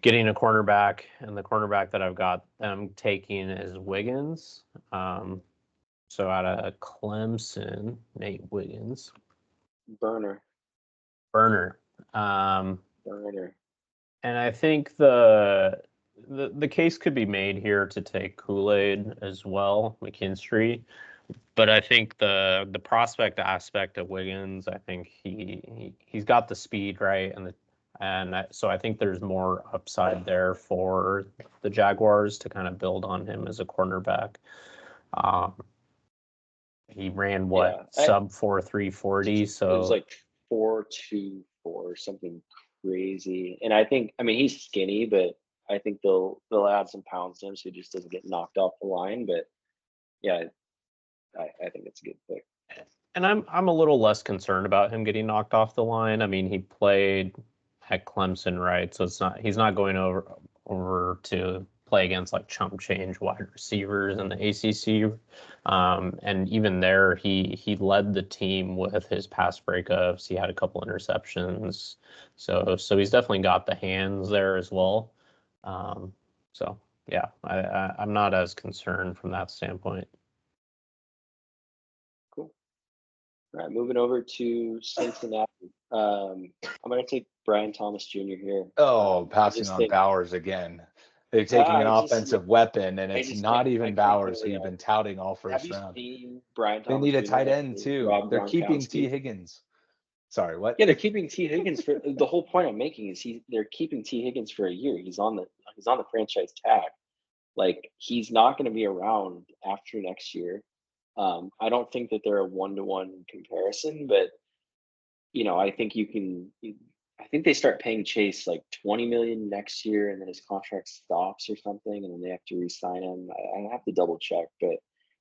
getting a cornerback, and the cornerback that I've got them taking is Wiggins. So out of Clemson, Nate Wiggins. Burner. Burner. Burner. And I think the case could be made here to take Kool-Aid as well, McKinstry. But I think the prospect aspect of Wiggins, I think he's got the speed, right, so I think there's more upside there for the Jaguars to kind of build on him as a cornerback. He ran sub 4.340, so it was like 4.24, something crazy. And I mean, he's skinny, but I think they'll add some pounds to him so he just doesn't get knocked off the line. But yeah, I think it's a good pick. And I'm a little less concerned about him getting knocked off the line. I mean, he played at Clemson, right? So he's not going over to play against like chump change wide receivers in the ACC. And even there, he led the team with his pass breakups. He had a couple interceptions. So he's definitely got the hands there as well. So yeah, I'm not as concerned from that standpoint. Cool. All right, moving over to Cincinnati. I'm going to take Brian Thomas Jr. here. Oh, passing on Bowers again. They're taking an offensive weapon, and it's not even Bowers who you've been touting all first round. Brian Thomas they need a Jr. tight end too. They're keeping T. Higgins. Sorry, what? Yeah, they're keeping T. Higgins for the whole point I'm making is they're keeping T. Higgins for a year. He's on the franchise tag. Like, he's not going to be around after next year. I don't think that they're a 1-to-1 comparison, but I think I think they start paying Chase like $20 million next year, and then his contract stops or something, and then they have to re-sign him. I have to double check, but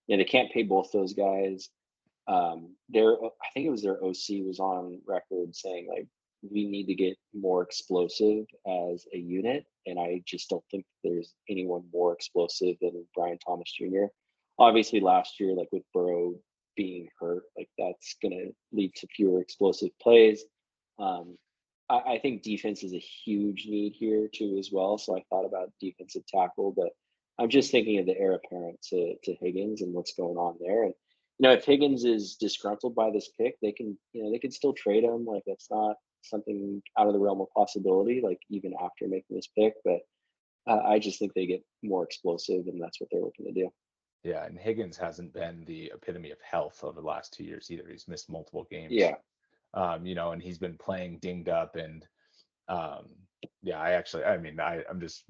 they can't pay both those guys. I think it was their OC was on record saying like, we need to get more explosive as a unit, and I just don't think there's anyone more explosive than Brian Thomas Jr. Obviously, last year, like with Burrow being hurt, like that's going to lead to fewer explosive plays. I think defense is a huge need here too as well. So I thought about defensive tackle, but I'm just thinking of the heir apparent to Higgins and what's going on there. And if Higgins is disgruntled by this pick, they can still trade him. Like, that's not something out of the realm of possibility, like even after making this pick. But I just think they get more explosive, and that's what they're looking to do. Yeah, and Higgins hasn't been the epitome of health over the last 2 years either. He's missed multiple games. Yeah. And he's been playing dinged up, and I'm just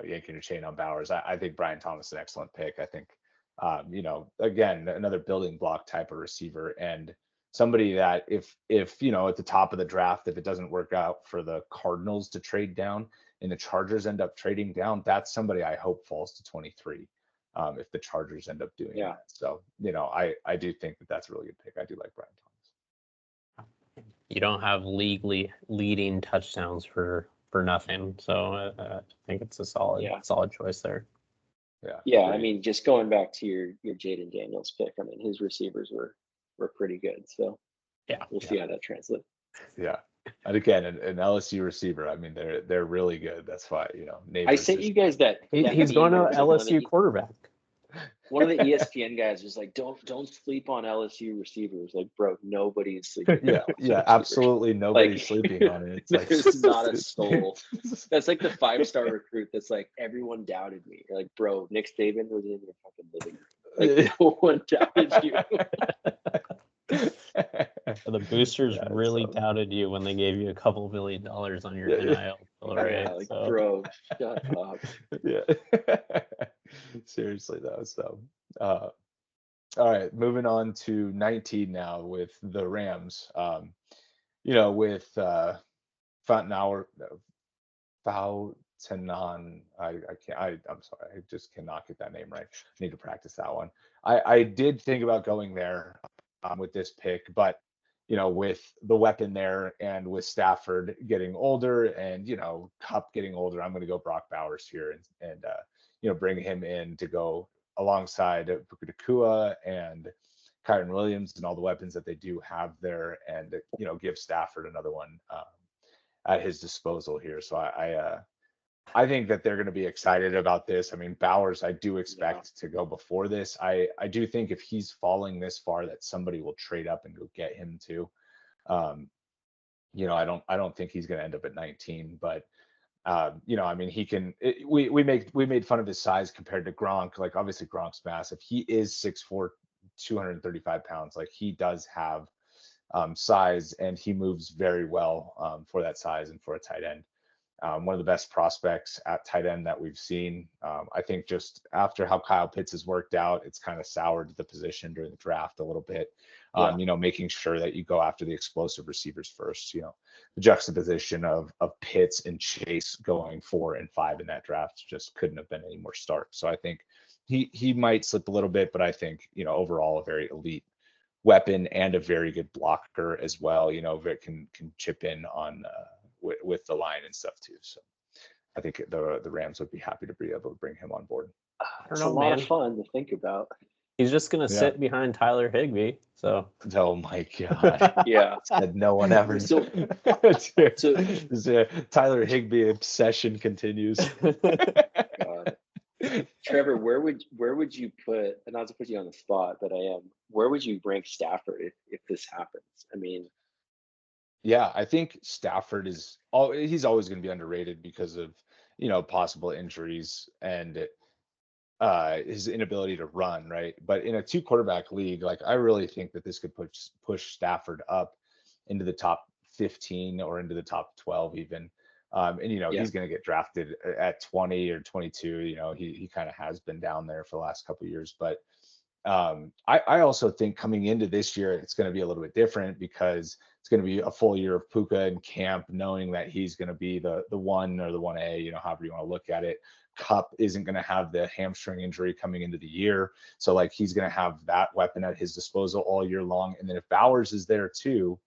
yanking a chain on Bowers. I think Brian Thomas is an excellent pick. I think again, another building block type of receiver, and somebody that if at the top of the draft, if it doesn't work out for the Cardinals to trade down and the Chargers end up trading down, that's somebody I hope falls to 23 if the Chargers end up doing that. So I do think that's a really good pick. I do like Brian Thomas. You don't have leaguely leading touchdowns for nothing, so I think it's a solid choice there. Yeah. I mean, just going back to your Jaden Daniels pick, I mean, his receivers were pretty good. So we'll see how that translates. Yeah, and again, an LSU receiver. I mean, they're really good. That's why I sent you guys that. He's going to LSU quarterback. One of the ESPN guys was like, "Don't sleep on LSU receivers." Like, bro, nobody is sleeping. Yeah, absolutely nobody's sleeping on it. It's there's not a soul. That's like the 5-star recruit. That's like, everyone doubted me. You're like, bro, Nick Saban was in your fucking living room. Like, no one doubted you. The boosters really doubted you when they gave you a couple $1 million on your NIL. Right? Bro, shut up. Yeah. Seriously though. So all right, moving on to 19 now with the Rams. With Fountanon, I'm sorry, I just cannot get that name right. I need to practice that one. I did think about going there with this pick, but with the weapon there and with Stafford getting older and, Kupp getting older, I'm going to go Brock Bowers here and bring him in to go alongside Puka Nacua and Kyron Williams and all the weapons that they do have there, and, give Stafford another one at his disposal here. So I think that they're going to be excited about this. I mean, Bowers, I do expect to go before this. I do think if he's falling this far, that somebody will trade up and go get him too. I don't think he's going to end up at 19, but I mean, he can. We made fun of his size compared to Gronk. Like, obviously, Gronk's massive. He is 6'4", 235 pounds. Like, he does have size, and he moves very well for that size and for a tight end. One of the best prospects at tight end that we've seen. I think just after how Kyle Pitts has worked out, it's kind of soured the position during the draft a little bit. Making sure that you go after the explosive receivers first. The juxtaposition of Pitts and Chase going 4 and 5 in that draft just couldn't have been any more stark. So I think he might slip a little bit, but I think overall a very elite weapon and a very good blocker as well. That can chip in on with the line and stuff too. So I think the Rams would be happy to be able to bring him on board. It's a lot of fun to think about. He's just going to sit behind Tyler Higbee. So. Oh my God. Yeah. Said no one ever. So Tyler Higbee obsession continues. God. Trevor, where would you put, and not to put you on the spot, but where would you rank Stafford if this happens? I mean, yeah, I think Stafford he's always going to be underrated because of, possible injuries and his inability to run, right? But in a 2 quarterback league, like, I really think that this could push Stafford up into the top 15 or into the top 12 even. He's going to get drafted at 20 or 22. He kind of has been down there for the last couple of years, but I also think coming into this year, it's going to be a little bit different because it's going to be a full year of Puka in camp, knowing that he's going to be the 1 or the 1A, however you want to look at it. Kupp isn't going to have the hamstring injury coming into the year. So, like, he's going to have that weapon at his disposal all year long. And then if Bowers is there too,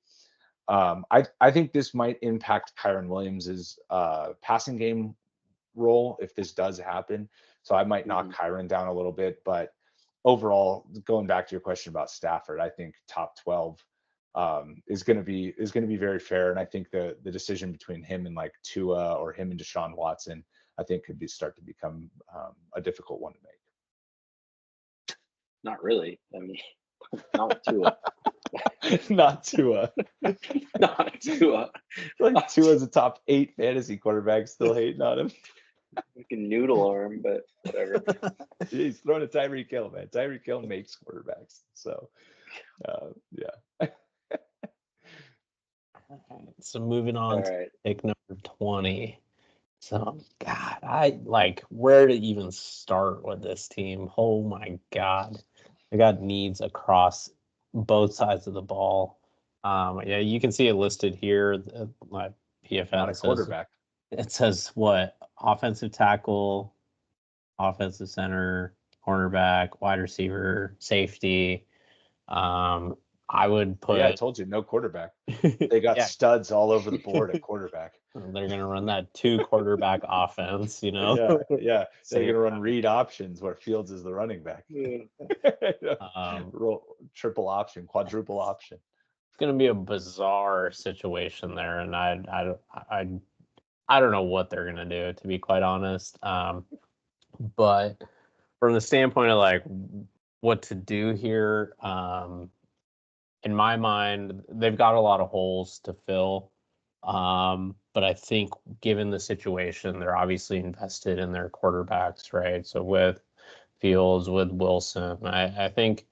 I think this might impact Kyron Williams's passing game role if this does happen. So I might knock Kyron down a little bit, but overall, going back to your question about Stafford, I think top 12 is going to be very fair. And I think the decision between him and like Tua or him and Deshaun Watson, I think could start to become a difficult one to make. Not really. I mean, not Tua. Not Tua. Not Tua. Like, Tua's a top 8 fantasy quarterback, still hating on him. Like a noodle arm, but whatever. He's throwing a Tyreek Hill, man. Tyreek Hill makes quarterbacks. So, yeah. So moving on to pick number 20. So, God, where to even start with this team? Oh my God. I got needs across both sides of the ball. You can see it listed here. My PFF Not a quarterback. It says what? Offensive tackle, offensive center, cornerback, wide receiver, safety. I would put. Yeah, I told you, no quarterback. They got studs all over the board at quarterback. They're gonna run that 2 quarterback offense, Yeah. They're gonna run read options where Fields is the running back. Triple option, quadruple option. It's gonna be a bizarre situation there, and I don't know what they're gonna do, to be quite honest. But from the standpoint of like what to do here, in my mind, they've got a lot of holes to fill. But I think given the situation, they're obviously invested in their quarterbacks, right? So with Fields, with Wilson, I think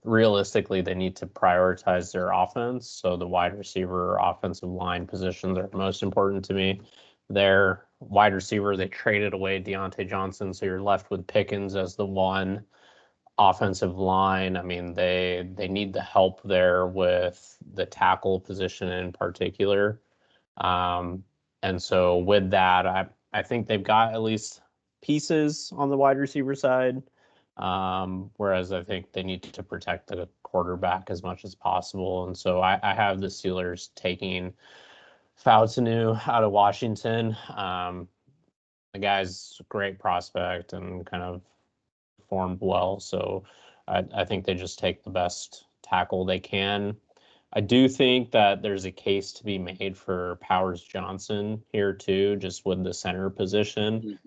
realistically they need to prioritize their offense. So the wide receiver, offensive line positions are most important to me. Their wide receiver, they traded away Deontay Johnson, so you're left with Pickens as the 1. Offensive line, I mean, they need the help there with the tackle position in particular. And so with that, I think they've got at least pieces on the wide receiver side. Whereas I think they need to protect the quarterback as much as possible. And so I have the Steelers taking Fautanu out of Washington. The guy's a great prospect and kind of performed well. So I think they just take the best tackle they can. I do think that there's a case to be made for Powers Johnson here too, just with the center position.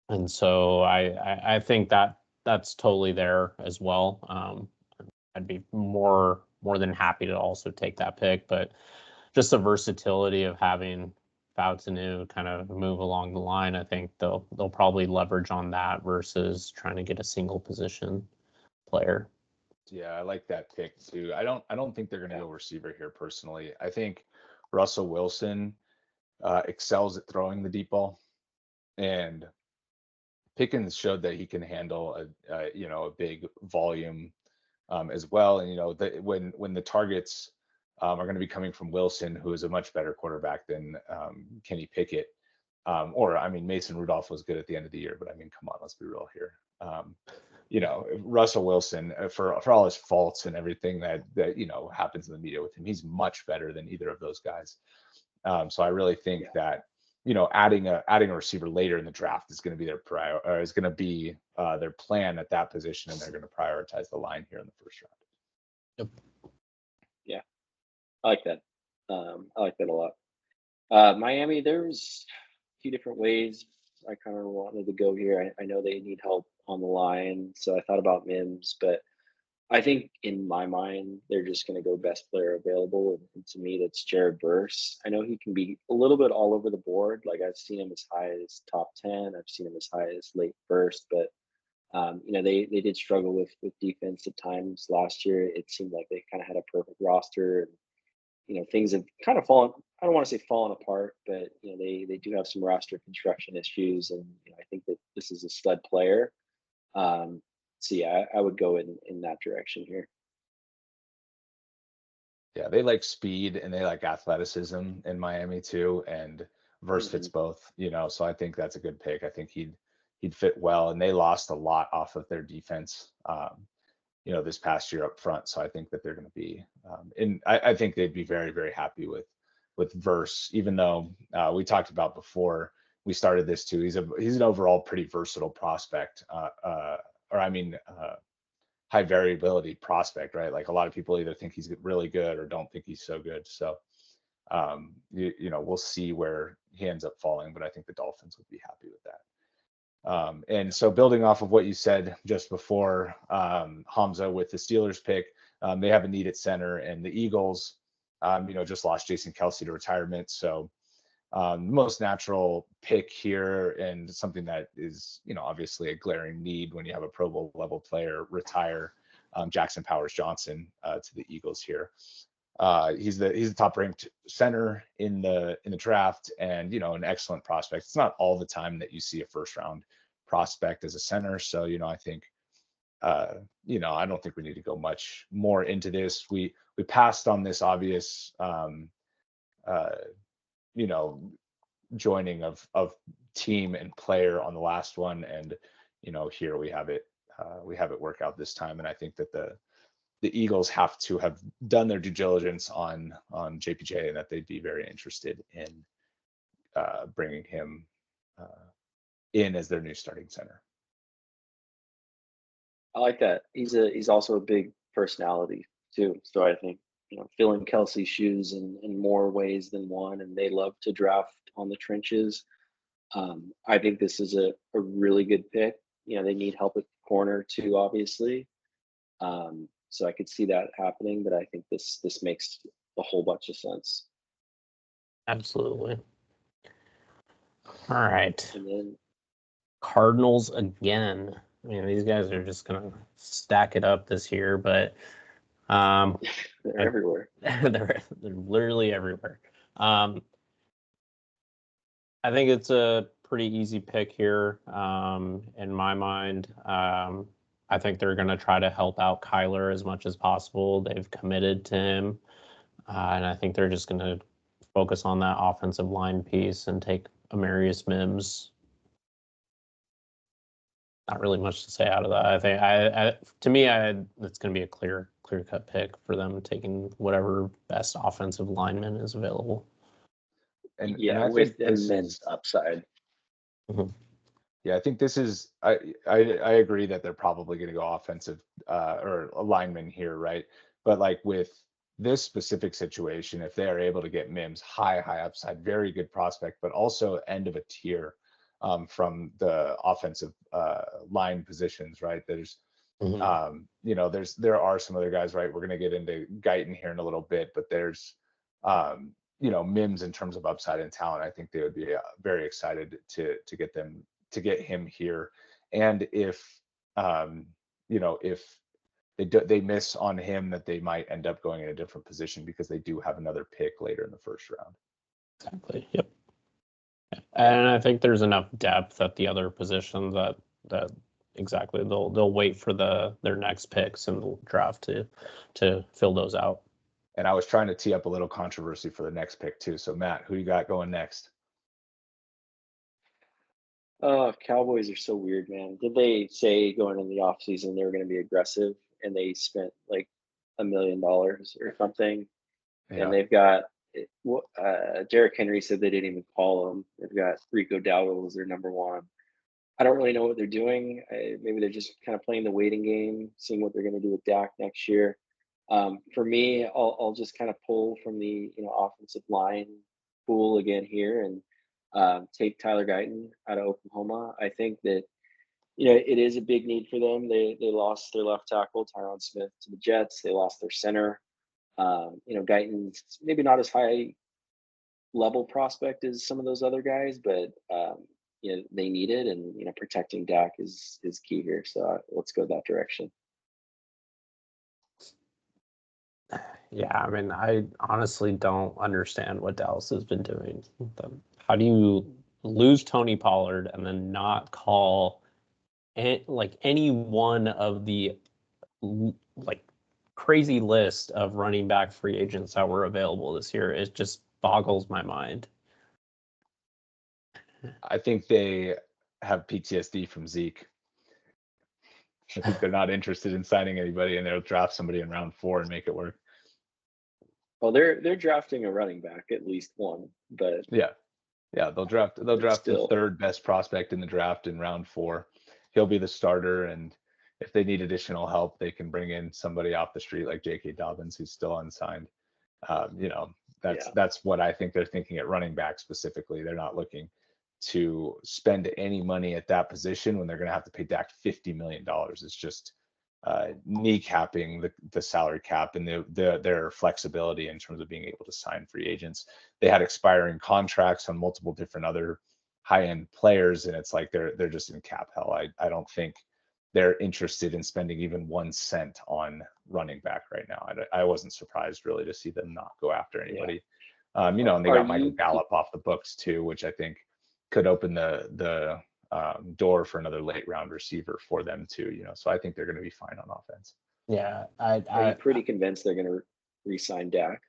And so I think that that's totally there as well. I'd be more than happy to also take that pick, but just the versatility of having Fautanu kind of move along the line, I think they'll probably leverage on that versus trying to get a single position player. Yeah, I like that pick too. I don't think they're going to go receiver here personally. I think Russell Wilson excels at throwing the deep ball, and Pickens showed that he can handle a big volume as well. And when the targets are going to be coming from Wilson, who is a much better quarterback than Kenny Pickett, or I mean Mason Rudolph was good at the end of the year, but I mean come on, let's be real here. Russell Wilson, for all his faults and everything that happens in the media with him, he's much better than either of those guys. So I really think that adding a receiver later in the draft is going to be their plan at that position, and they're going to prioritize the line here in the first round. Yep. Yeah, I like that. I like that a lot. Miami, there's a few different ways I kind of wanted to go here. I know they need help on the line, so I thought about Mims, but I think in my mind they're just going to go best player available, and to me that's Jared Verse. I know he can be a little bit all over the board. Like I've seen him as high as top 10, I've seen him as high as late first, but they did struggle with defense at times last year. It seemed like they kind of had a perfect roster, and things have kind of fallen. I don't want to say fallen apart, but they do have some roster construction issues, and I think that this is a stud player. So yeah, I would go in that direction here. Yeah, they like speed and they like athleticism in Miami too, and Verse fits both. So I think that's a good pick. I think he'd fit well, and they lost a lot off of their defense. This past year up front. So I think that they're going to be, I think they'd be very, very happy with Verse, even though we talked about before we started this too. He's an overall pretty versatile prospect, high variability prospect, right? Like a lot of people either think he's really good or don't think he's so good. So, we'll see where he ends up falling, but I think the Dolphins would be happy with that. And so building off of what you said just before, Hamza, with the Steelers pick, they have a need at center, and the Eagles, just lost Jason Kelsey to retirement. So most natural pick here, and something that is, obviously a glaring need when you have a Pro Bowl level player retire, Jackson Powers Johnson to the Eagles here. He's the top ranked center in the draft, and an excellent prospect. It's not all the time that you see a first round prospect as a center, so I think I don't think we need to go much more into this. We passed on this obvious joining of team and player on the last one, and here we have it work out this time. And I think that the Eagles have to have done their due diligence on JPJ, and that they'd be very interested in bringing him in as their new starting center. I like that. He's also a big personality too. So I think filling Kelsey's shoes in more ways than one, and they love to draft on the trenches. I think this is a really good pick. They need help at corner too, obviously. So I could see that happening, but I think this makes a whole bunch of sense. Absolutely. All right. And then Cardinals again. I mean, these guys are just gonna stack it up this year, but they're everywhere. they're literally everywhere. I think it's a pretty easy pick here. In my mind, I think they're going to try to help out Kyler as much as possible. They've committed to him, and I think they're just going to focus on that offensive line piece and take Amarius Mims. not really much to say out of that. I think to me, it's going to be a clear cut pick for them, taking whatever best offensive lineman is available. And I with think this immense upside. Mm-hmm. Yeah, I think this is I agree that they're probably going to go offensive or a lineman here, right? But like with this specific situation, if they are able to get Mims, high upside, very good prospect, but also end of a tier from the offensive line positions, right? There's there are some other guys, right? We're going to get into Guyton here in a little bit, but there's Mims in terms of upside and talent. I think they would be very excited to get him here. And if if they miss on him, that they might end up going in a different position because they do have another pick later in the first round. Exactly. Yep. And I think there's enough depth at the other positions that exactly they'll wait for their next picks in the draft to fill those out. And I was trying to tee up a little controversy for the next pick too. So Matt, who you got going next? Oh, Cowboys are so weird, man. Did they say going in the offseason they were going to be aggressive and they spent like $1 million or something? Yeah. And they've got Derrick Henry said they didn't even call him. They've got Rico Dowdle as their number one. I don't really know what they're doing. Maybe they're just kind of playing the waiting game, seeing what they're going to do with Dak next year. For me, I'll just kind of pull from the offensive line pool again here and take Tyler Guyton out of Oklahoma. I think that it is a big need for them. They lost their left tackle Tyron Smith to the Jets. They lost their center. Guyton's maybe not as high level prospect as some of those other guys, but they need it, and protecting Dak is key here. So let's go that direction. Yeah, I mean, I honestly don't understand what Dallas has been doing. How do you lose Tony Pollard and then not call any one of the crazy list of running back free agents that were available this year? It just boggles my mind. I think they have PTSD from Zeke. I think they're not interested in signing anybody, and they'll draft somebody in round 4 and make it work. Well, they're drafting a running back, at least one, but yeah, they'll draft the third best prospect in the draft in round 4. He'll be the starter, and if they need additional help, they can bring in somebody off the street like J.K. Dobbins, who's still unsigned. That's what I think they're thinking at running back specifically. They're not looking to spend any money at that position when they're going to have to pay Dak $50 million. It's just kneecapping the salary cap and their flexibility in terms of being able to sign free agents. They had expiring contracts on multiple different other high-end players, and it's like they're just in cap hell. I don't think they're interested in spending even 1 cent on running back right now. I wasn't surprised really to see them not go after anybody. Yeah. And they got Michael Gallup off the books too, which I think could open the door for another late round receiver for them too. So I think they're going to be fine on offense. Yeah, are you pretty convinced they're going to re-sign Dak?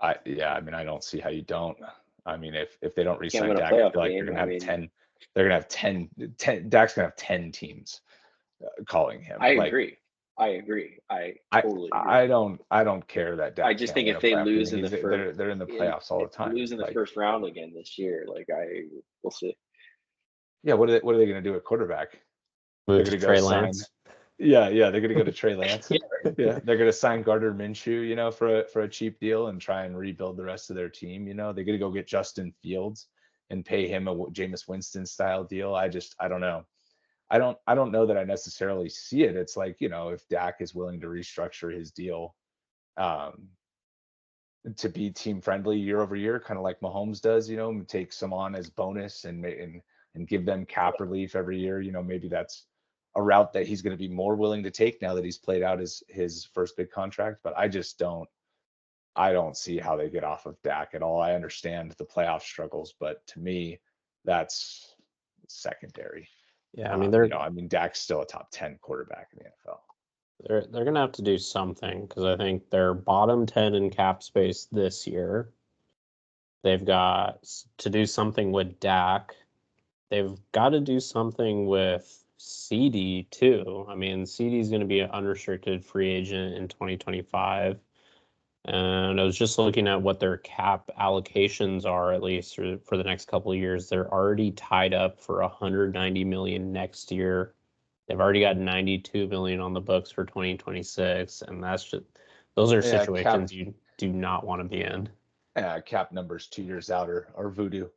I don't see how you don't. I mean, if they don't re-sign Dak, I feel like they're going to have 10. They're going to have 10. Dak's going to have 10 teams calling him. I agree. I totally agree. I don't care that Dak. I just think if they lose in the first, they're in the playoffs all the time. Lose in the first round again this year, we'll see. Yeah, what are they going to do at quarterback? Move to Trey Lance. Yeah, they're going to go to Trey Lance. Yeah, they're going to sign Gardner Minshew, for a cheap deal and try and rebuild the rest of their team. They're going to go get Justin Fields and pay him a Jameis Winston style deal. I don't know. I don't know that I necessarily see it. It's like, if Dak is willing to restructure his deal to be team friendly year over year, kind of like Mahomes does, take some on as bonus and give them cap relief every year. Maybe that's a route that he's going to be more willing to take now that he's played out his first big contract. But I don't see how they get off of Dak at all. I understand the playoff struggles, but to me, that's secondary. Yeah, I mean, Dak's still a top 10 quarterback in the NFL. They're gonna have to do something because I think they're bottom 10 in cap space this year. They've got to do something with Dak. they've got to do something with CD too. I mean, CD is going to be an unrestricted free agent in 2025. And I was just looking at what their cap allocations are, at least for the next couple of years. They're already tied up for 190 million next year. They've already got 92 million on the books for 2026, and those are situations you do not want to be in. Cap numbers 2 years out are voodoo.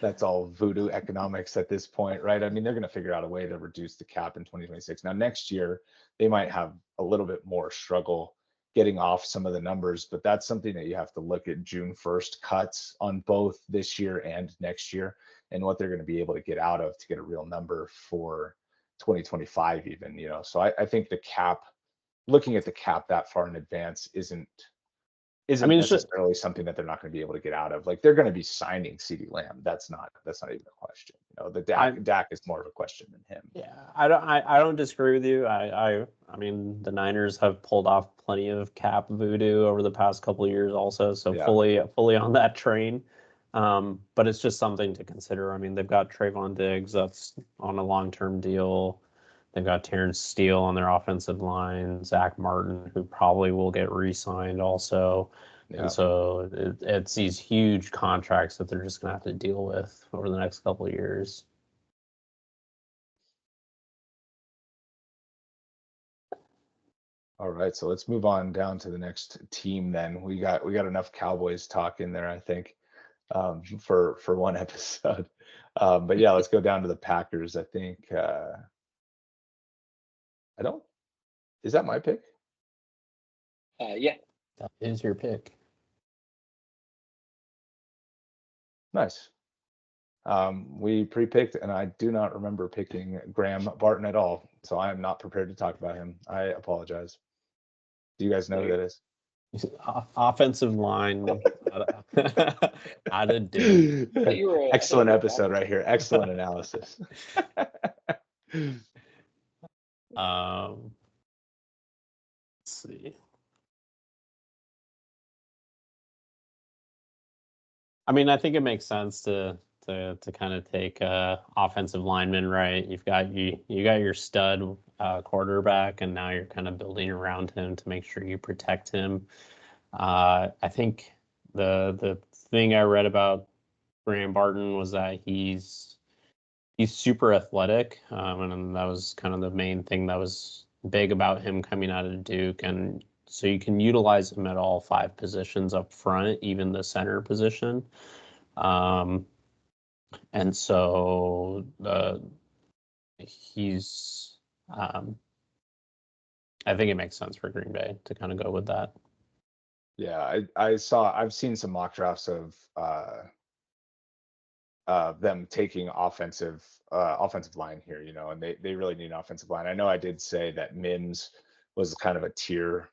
That's all voodoo economics at this point, right? I mean, they're going to figure out a way to reduce the cap in 2026. Now, next year, they might have a little bit more struggle getting off some of the numbers, but that's something that you have to look at June 1st cuts on both this year and next year, and what they're going to be able to get out of to get a real number for 2025 even, So I think the cap, looking at the cap that far in advance isn't necessarily something that they're not going to be able to get out of. Like, they're going to be signing CeeDee Lamb. That's not even a question. The Dak is more of a question than him. Yeah, I don't disagree with you. I mean, the Niners have pulled off plenty of cap voodoo over the past couple of years also, so fully on that train. But it's just something to consider. I mean, they've got Trayvon Diggs that's on a long-term deal. They've got Terrence Steele on their offensive line, Zach Martin, who probably will get re-signed also. Yeah. And so it's these huge contracts that they're just going to have to deal with over the next couple of years. All right, so let's move on down to the next team then. We got enough Cowboys talk in there, I think, for one episode. But yeah, let's go down to the Packers. I think is that my pick? Yeah. That is your pick. Nice. We pre-picked, and I do not remember picking Graham Barton at all, so I am not prepared to talk about him. I apologize. Do you guys know who that is? Offensive line. Out of Duke. Excellent episode right here. Excellent analysis. Let's see. I mean, I think it makes sense to kind of take offensive lineman, right? You got your stud quarterback, and now you're kind of building around him to make sure you protect him. I think the thing I read about Graham Barton was that he's super athletic, and that was kind of the main thing that was big about him coming out of Duke. And so you can utilize him at all 5 positions up front, even the center position. And so he's, I think it makes sense for Green Bay to kind of go with that. Yeah, I've seen some mock drafts of them taking offensive line here, and they really need an offensive line. I know I did say that Mims was kind of a tier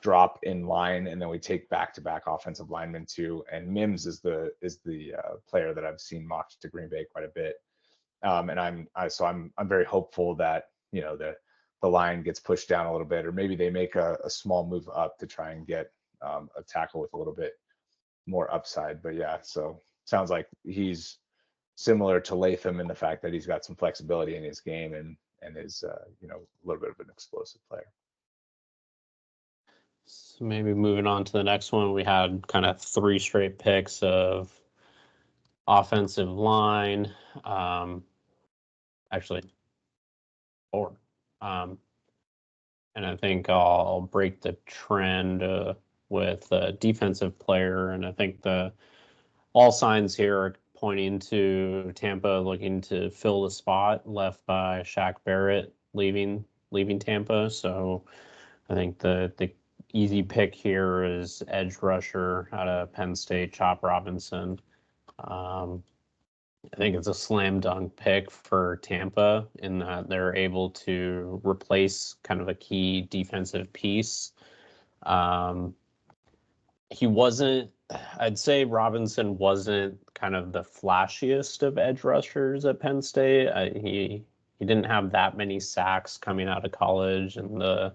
drop in line, and then we take back-to-back offensive linemen too. And Mims is the player that I've seen mocked to Green Bay quite a bit. And I'm very hopeful that the line gets pushed down a little bit, or maybe they make a small move up to try and get a tackle with a little bit more upside. But yeah, so sounds like he's similar to Latham in the fact that he's got some flexibility in his game and is a little bit of an explosive player. So maybe moving on to the next one, we had kind of 3 straight picks of offensive line. Actually, 4. And I think I'll break the trend with a defensive player. And I think all signs here are pointing to Tampa looking to fill the spot left by Shaq Barrett leaving Tampa. So I think the easy pick here is edge rusher out of Penn State, Chop Robinson. I think it's a slam dunk pick for Tampa in that they're able to replace kind of a key defensive piece. I'd say Robinson wasn't kind of the flashiest of edge rushers at Penn State. He didn't have that many sacks coming out of college, and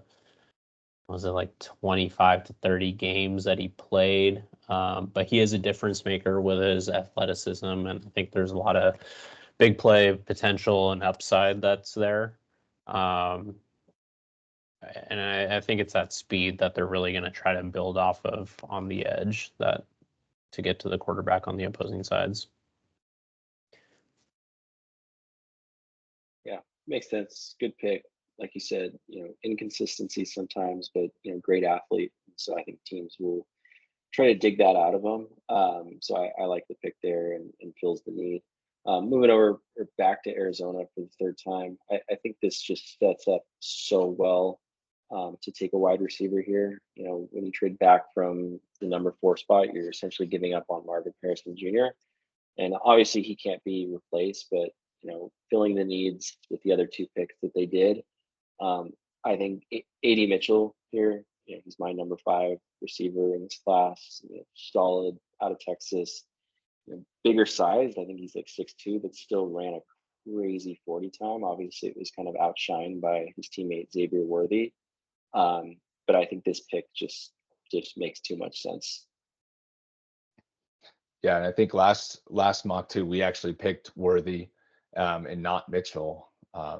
was it like 25 to 30 games that he played. But he is a difference maker with his athleticism, and I think there's a lot of big play potential and upside that's there. And I think it's that speed that they're really going to try to build off of on the edge that to get to the quarterback on the opposing sides. Yeah, makes sense. Good pick. Like you said, inconsistency sometimes, but great athlete. So I think teams will try to dig that out of him. So I like the pick there and feels the need. Moving over or back to Arizona for the third time, I think this just sets up so well to take a wide receiver here. When you trade back from the number 4 spot, you're essentially giving up on Marvin Harrison Jr. And obviously he can't be replaced, but filling the needs with the other 2 picks that they did. I think AD Mitchell here, he's my number 5 receiver in this class. Solid out of Texas, bigger size. I think he's like 6'2", but still ran a crazy 40 time. Obviously, it was kind of outshined by his teammate Xavier Worthy. But I think this pick just makes too much sense. Yeah, and I think last mock too, we actually picked Worthy and not Mitchell.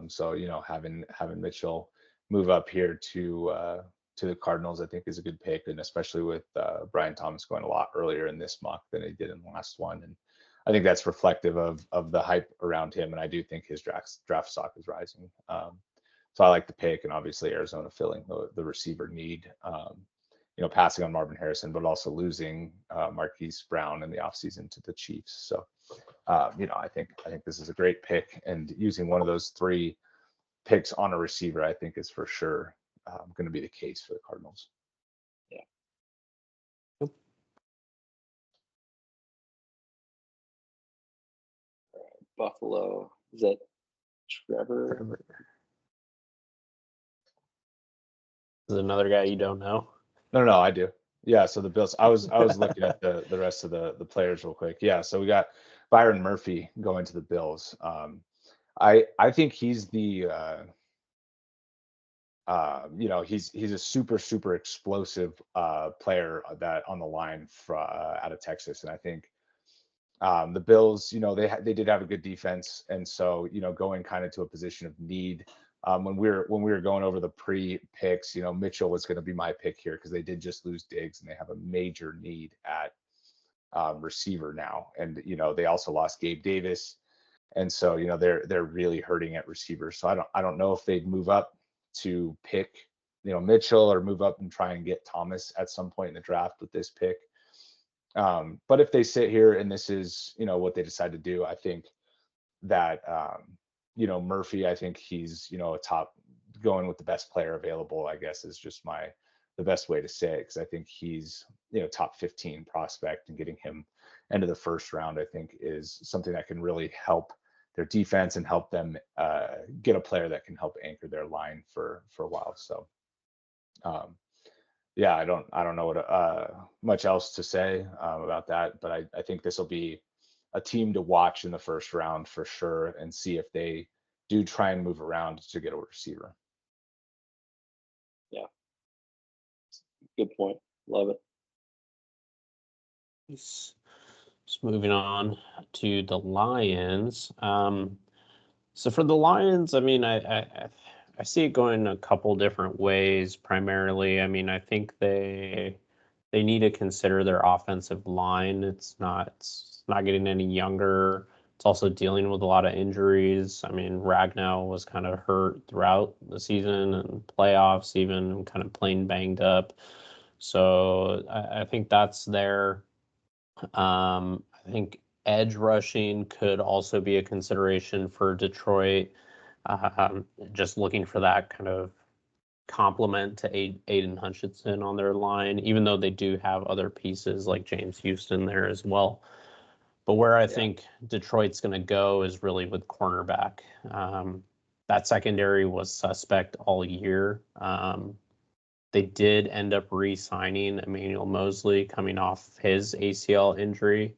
So having Mitchell move up here to the Cardinals, I think is a good pick, and especially with Brian Thomas going a lot earlier in this mock than he did in the last one, and I think that's reflective of the hype around him, and I do think his draft stock is rising. So I like the pick, and obviously Arizona filling the receiver need. Passing on Marvin Harrison, but also losing Marquise Brown in the offseason to the Chiefs. So, I think this is a great pick, and using one of those 3 picks on a receiver, I think is for sure going to be the case for the Cardinals. Yeah. Buffalo, is that Trevor? Is another guy you don't know? No, I do. Yeah, so the Bills. I was looking at the rest of the players real quick. Yeah, so we got Byron Murphy going to the Bills. I think he's the he's a super explosive player that on the line out of Texas, and I think the Bills, they did have a good defense, and so going kind of to a position of need. When we were going over the pre-picks, Mitchell was going to be my pick here because they did just lose Diggs, and they have a major need at receiver now, and they also lost Gabe Davis, and so they're really hurting at receiver. So I don't know if they'd move up to pick Mitchell or move up and try and get Thomas at some point in the draft with this pick. But if they sit here and this is what they decide to do, I think that Murphy, I think he's a top, going with the best player available, I guess is just the best way to say it, because I think he's top 15 prospect, and getting him into the first round I think is something that can really help their defense and help them get a player that can help anchor their line for a while. So yeah, I don't know what much else to say about that, but I think this will be a team to watch in the first round for sure, and see if they do try and move around to get a receiver. Yeah, good point. Love it. Just moving on to the Lions. So for the Lions, I mean, I see it going a couple different ways. Primarily, I mean, I think they need to consider their offensive line. It's not getting any younger. It's also dealing with a lot of injuries. I mean, Ragnow was kind of hurt throughout the season and playoffs, even kind of playing banged up. So I think that's there. I think edge rushing could also be a consideration for Detroit. Just looking for that kind of complement to Aiden Hutchinson on their line, even though they do have other pieces like James Houston there as well. But where I think Detroit's going to go is really with cornerback. That secondary was suspect all year. They did end up re-signing Emmanuel Mosley coming off his ACL injury.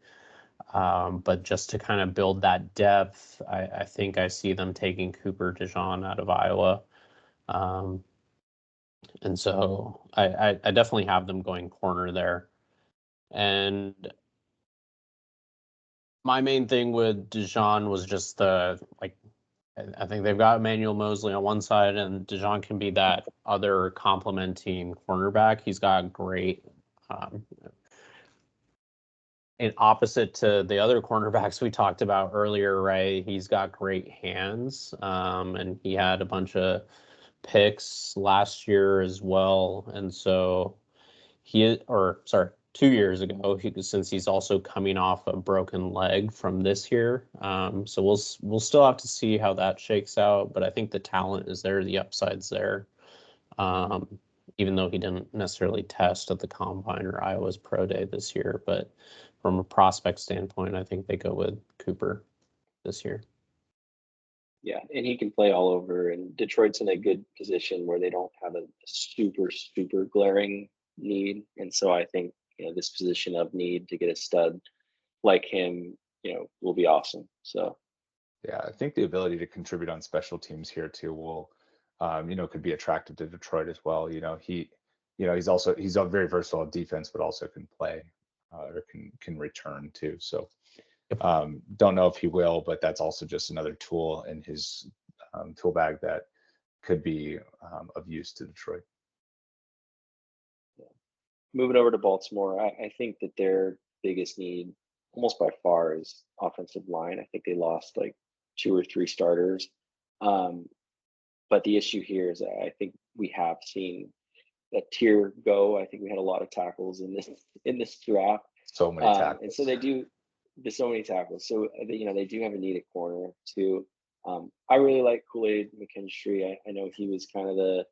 But just to kind of build that depth, I think I see them taking Cooper DeJean out of Iowa. And so I definitely have them going corner there. And My main thing with Dijon was just I think they've got Emmanuel Mosley on one side, and Dijon can be that other complementing cornerback. He's got great, um, in opposite to the other cornerbacks we talked about earlier, right? He's got great hands, and he had a bunch of picks last year as well, and so or sorry, 2 years ago, since he's also coming off a broken leg from this year. So we'll still have to see how that shakes out, but I think the talent is there, the upside's there. Even though he didn't necessarily test at the Combine or Iowa's Pro Day this year, but from a prospect standpoint, I think they go with Cooper this year. Yeah, and he can play all over, and Detroit's in a good position where they don't have a super glaring need, and so I think this position of need to get a stud like him, will be awesome. So Yeah, I think the ability to contribute on special teams here too will, could be attractive to Detroit as well. He's a very versatile on defense, but also can play or can return too. So don't know if he will, but that's also just another tool in his tool bag that could be of use to Detroit. yeah. Moving over to Baltimore, I think that their biggest need, almost by far, is offensive line. I think they lost like 2 or 3 starters. But the issue here is I think we have seen that tier go. I think we had a lot of tackles in this draft. So many tackles. And so there's so many tackles. So they do have a need at corner too. I really like Kool-Aid McKinstry. I know he was kind of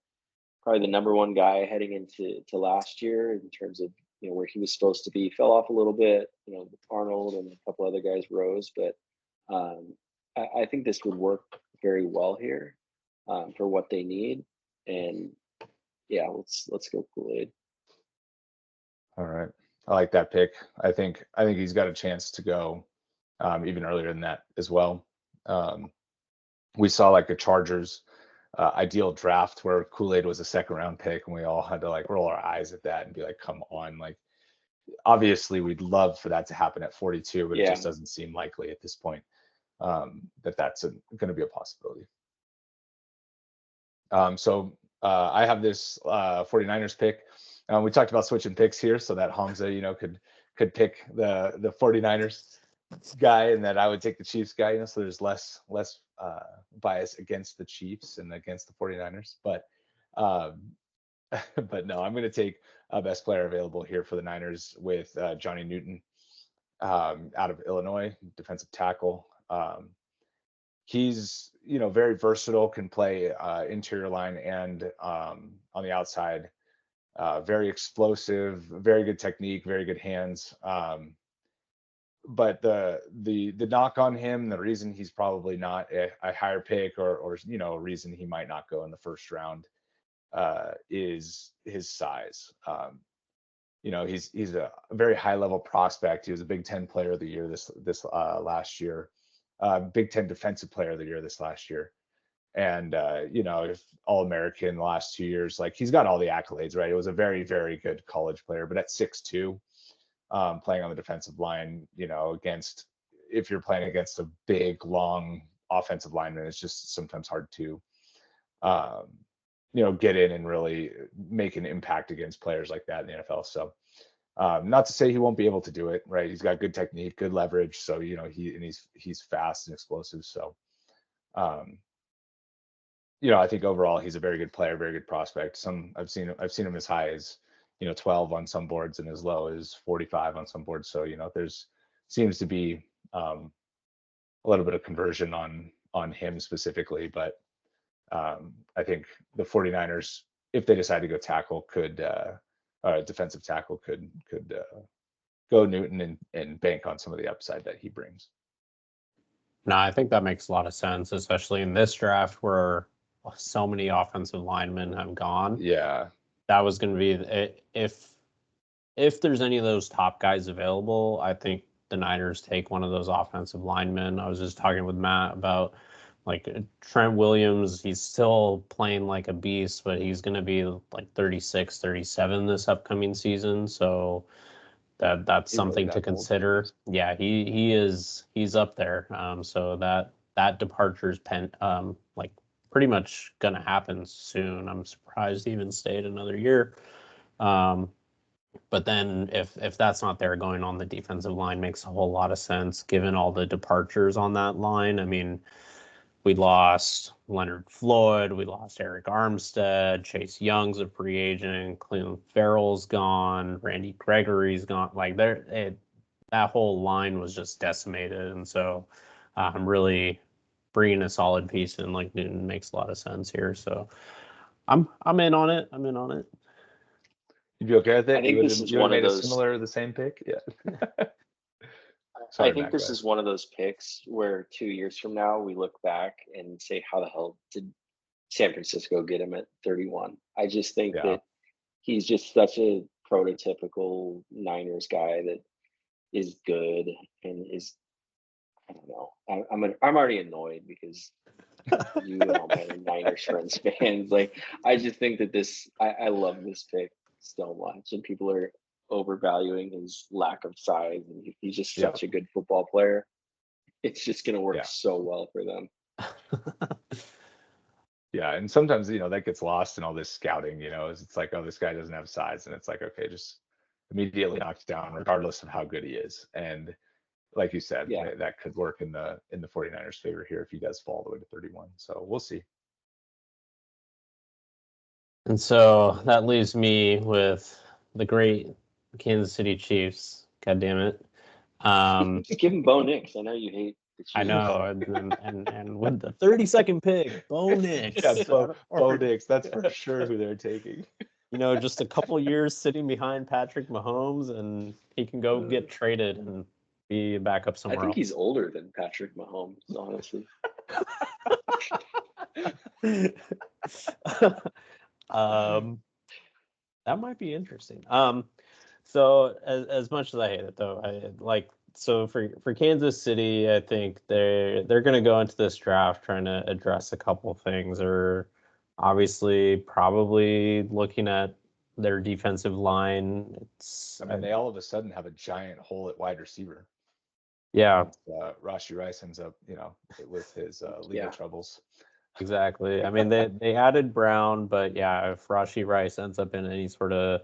probably the number one guy heading into last year in terms of where he was supposed to be. Fell off a little bit. Arnold and a couple other guys rose, but I think this would work very well here for what they need. And yeah, let's go Kool-Aid. All right, I like that pick. I think he's got a chance to go even earlier than that as well. We saw like a Chargers ideal draft where Kool-Aid was a second round pick, and we all had to like roll our eyes at that and be like, come on, like obviously we'd love for that to happen at 42, but it just doesn't seem likely at this point that's going to be a possibility. So I have this 49ers pick. We talked about switching picks here so that Hamza, could pick the 49ers guy and that I would take the Chiefs guy, so there's less bias against the Chiefs and against the 49ers. But but no, I'm going to take best player available here for the Niners with Johnny Newton out of Illinois, defensive tackle. He's very versatile, can play interior line and on the outside. Very explosive, very good technique, very good hands. But the knock on him, the reason he's probably not a higher pick or a reason he might not go in the first round is his size. He's a very high level prospect. He was a Big Ten Player of the Year this last year. Big Ten Defensive Player of the Year this last year, and if All-American the last 2 years. Like he's got all the accolades, right? It was a very, very good college player, but at 6'2", playing on the defensive line, if you're playing against a big, long offensive lineman, it's just sometimes hard to, get in and really make an impact against players like that in the NFL. So. Not to say he won't be able to do it, right? He's got good technique, good leverage. So, he's fast and explosive. So, I think overall he's a very good player, very good prospect. I've seen him as high as, 12 on some boards and as low as 45 on some boards. So, there's seems to be a little bit of conversion on him specifically, but I think the 49ers, if they decide to go tackle, could defensive tackle could go Newton and bank on some of the upside that he brings. No, I think that makes a lot of sense, especially in this draft where so many offensive linemen have gone. Yeah, that was going to be if there's any of those top guys available. I think the Niners take one of those offensive linemen. I was just talking with Matt about like Trent Williams. He's still playing like a beast, but he's going to be like 36, 37 this upcoming season. So that's He really something to that bold. consider. Yeah, he's up there. So that departure's like pretty much gonna happen soon. I'm surprised he even stayed another year. But then if that's not there, going on the defensive line makes a whole lot of sense given all the departures on that line. I mean, we lost Leonard Floyd, we lost Eric Armstead, Chase Young's a free agent, Cleveland Farrell's gone, Randy Gregory's gone. Like that whole line was just decimated, and so I'm really bringing a solid piece in like Newton makes a lot of sense here. So I'm in on it. I'm in on it. You'd be okay with it? I think this is you would one have of made a those. similar, the same pick? Yeah. I Sorry, think Matt, this is one of those picks where 2 years from now we look back and say, how the hell did San Francisco get him at 31? I just think Yeah. that he's just such a prototypical Niners guy that is good and is, I don't know. I'm already annoyed because you and all my Niners friends fans. Like, I just think that I love this pick so much, and people are overvaluing his lack of size, and he's just Yeah. such a good football player. It's just going to work Yeah. so well for them. Yeah, and sometimes that gets lost in all this scouting. It's like, oh, this guy doesn't have size, and it's like, okay, just immediately knocked down regardless of how good he is. And like you said, Yeah. that could work in the 49ers favor here if he does fall all the way to 31. So we'll see. And so that leaves me with the great Kansas City Chiefs. God damn it. Just give him Bo Nix. I know you hate the Chiefs. I know, and with the 32nd pick, Bo Nix. Yeah, Bo Nix, that's for sure who they're taking. Just a couple years sitting behind Patrick Mahomes, and he can go get traded and be a backup somewhere I think else. he's older than Patrick Mahomes, honestly. That might be interesting. So as much as I hate it, though, so for Kansas City, I think they're going to go into this draft trying to address a couple things. Or obviously probably looking at their defensive line. They all of a sudden have a giant hole at wide receiver. Yeah. Rashee Rice ends up, with his legal troubles. Exactly. I mean, they added Brown, but yeah, if Rashee Rice ends up in any sort of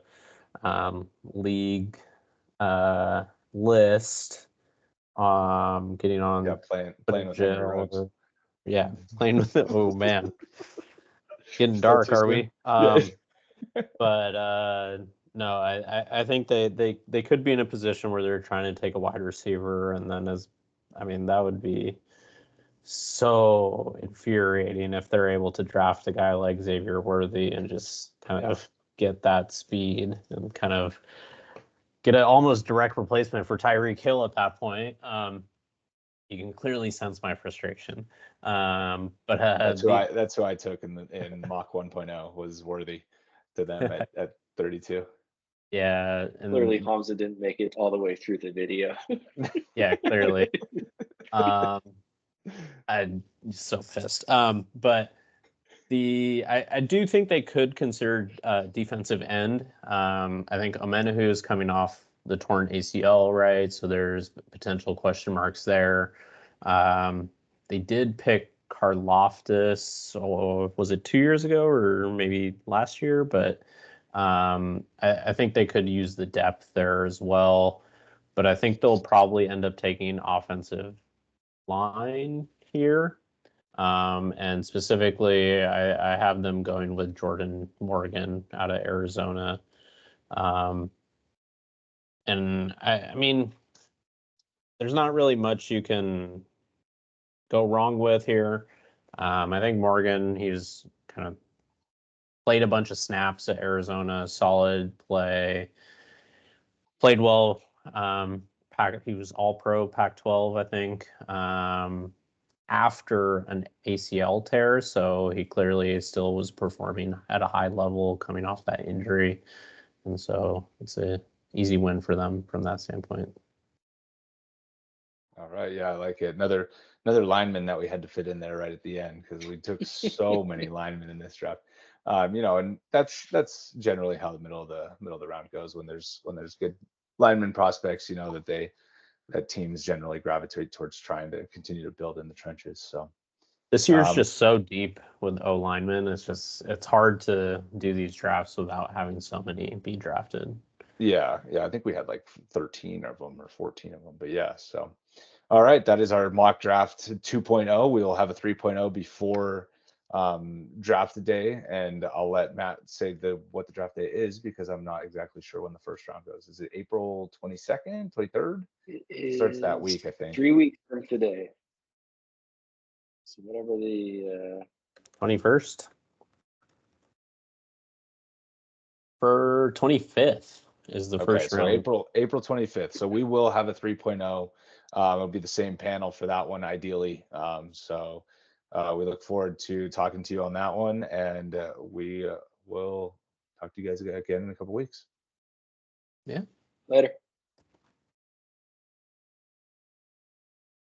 league list, getting on playing with Henry Ruggs. Playing with it. Oh man, getting dark, are we? But no, I think they could be in a position where they're trying to take a wide receiver, and then that would be so infuriating if they're able to draft a guy like Xavier Worthy and just kind of get that speed and kind of get an almost direct replacement for Tyreek Hill at that point. You can clearly sense my frustration. But that's who I took in mock 1.0 was Worthy to them at 32. Yeah, and clearly Hamza didn't make it all the way through the video. Yeah, clearly. I'm so pissed. But I do think they could consider defensive end. I think Omenihu is coming off the torn ACL, right? So there's potential question marks there. They did pick Karlaftis, or was it 2 years ago or maybe last year? But I think they could use the depth there as well. But I think they'll probably end up taking offensive line here. And specifically, I have them going with Jordan Morgan out of Arizona. And I mean, there's not really much you can go wrong with here. I think Morgan, he's kind of played a bunch of snaps at Arizona, solid play, played well. He was all pro Pac-12, I think. After an ACL tear, so he clearly still was performing at a high level coming off that injury, and so it's a easy win for them from that standpoint. All right, yeah, I like it. Another lineman that we had to fit in there right at the end because we took so many linemen in this draft. And that's generally how the middle of the round goes when there's good lineman prospects, you know, that teams generally gravitate towards trying to continue to build in the trenches. So This year's just so deep with O linemen. It's hard to do these drafts without having so many be drafted. yeah, I think we had like 13 of them or 14 of them, but yeah. So, all right, that is our mock draft 2.0. We will have a 3.0 before draft day, and I'll let Matt say what the draft day is because I'm not exactly sure when the first round goes. Is it April 22nd, 23rd? It starts that week, I think. 3 weeks from today. So whatever the 21st for 25th is the first so round. April 25th. So we will have a 3.0. It'll be the same panel for that one, ideally. So we look forward to talking to you on that one, and we will talk to you guys again in a couple weeks. Yeah. later.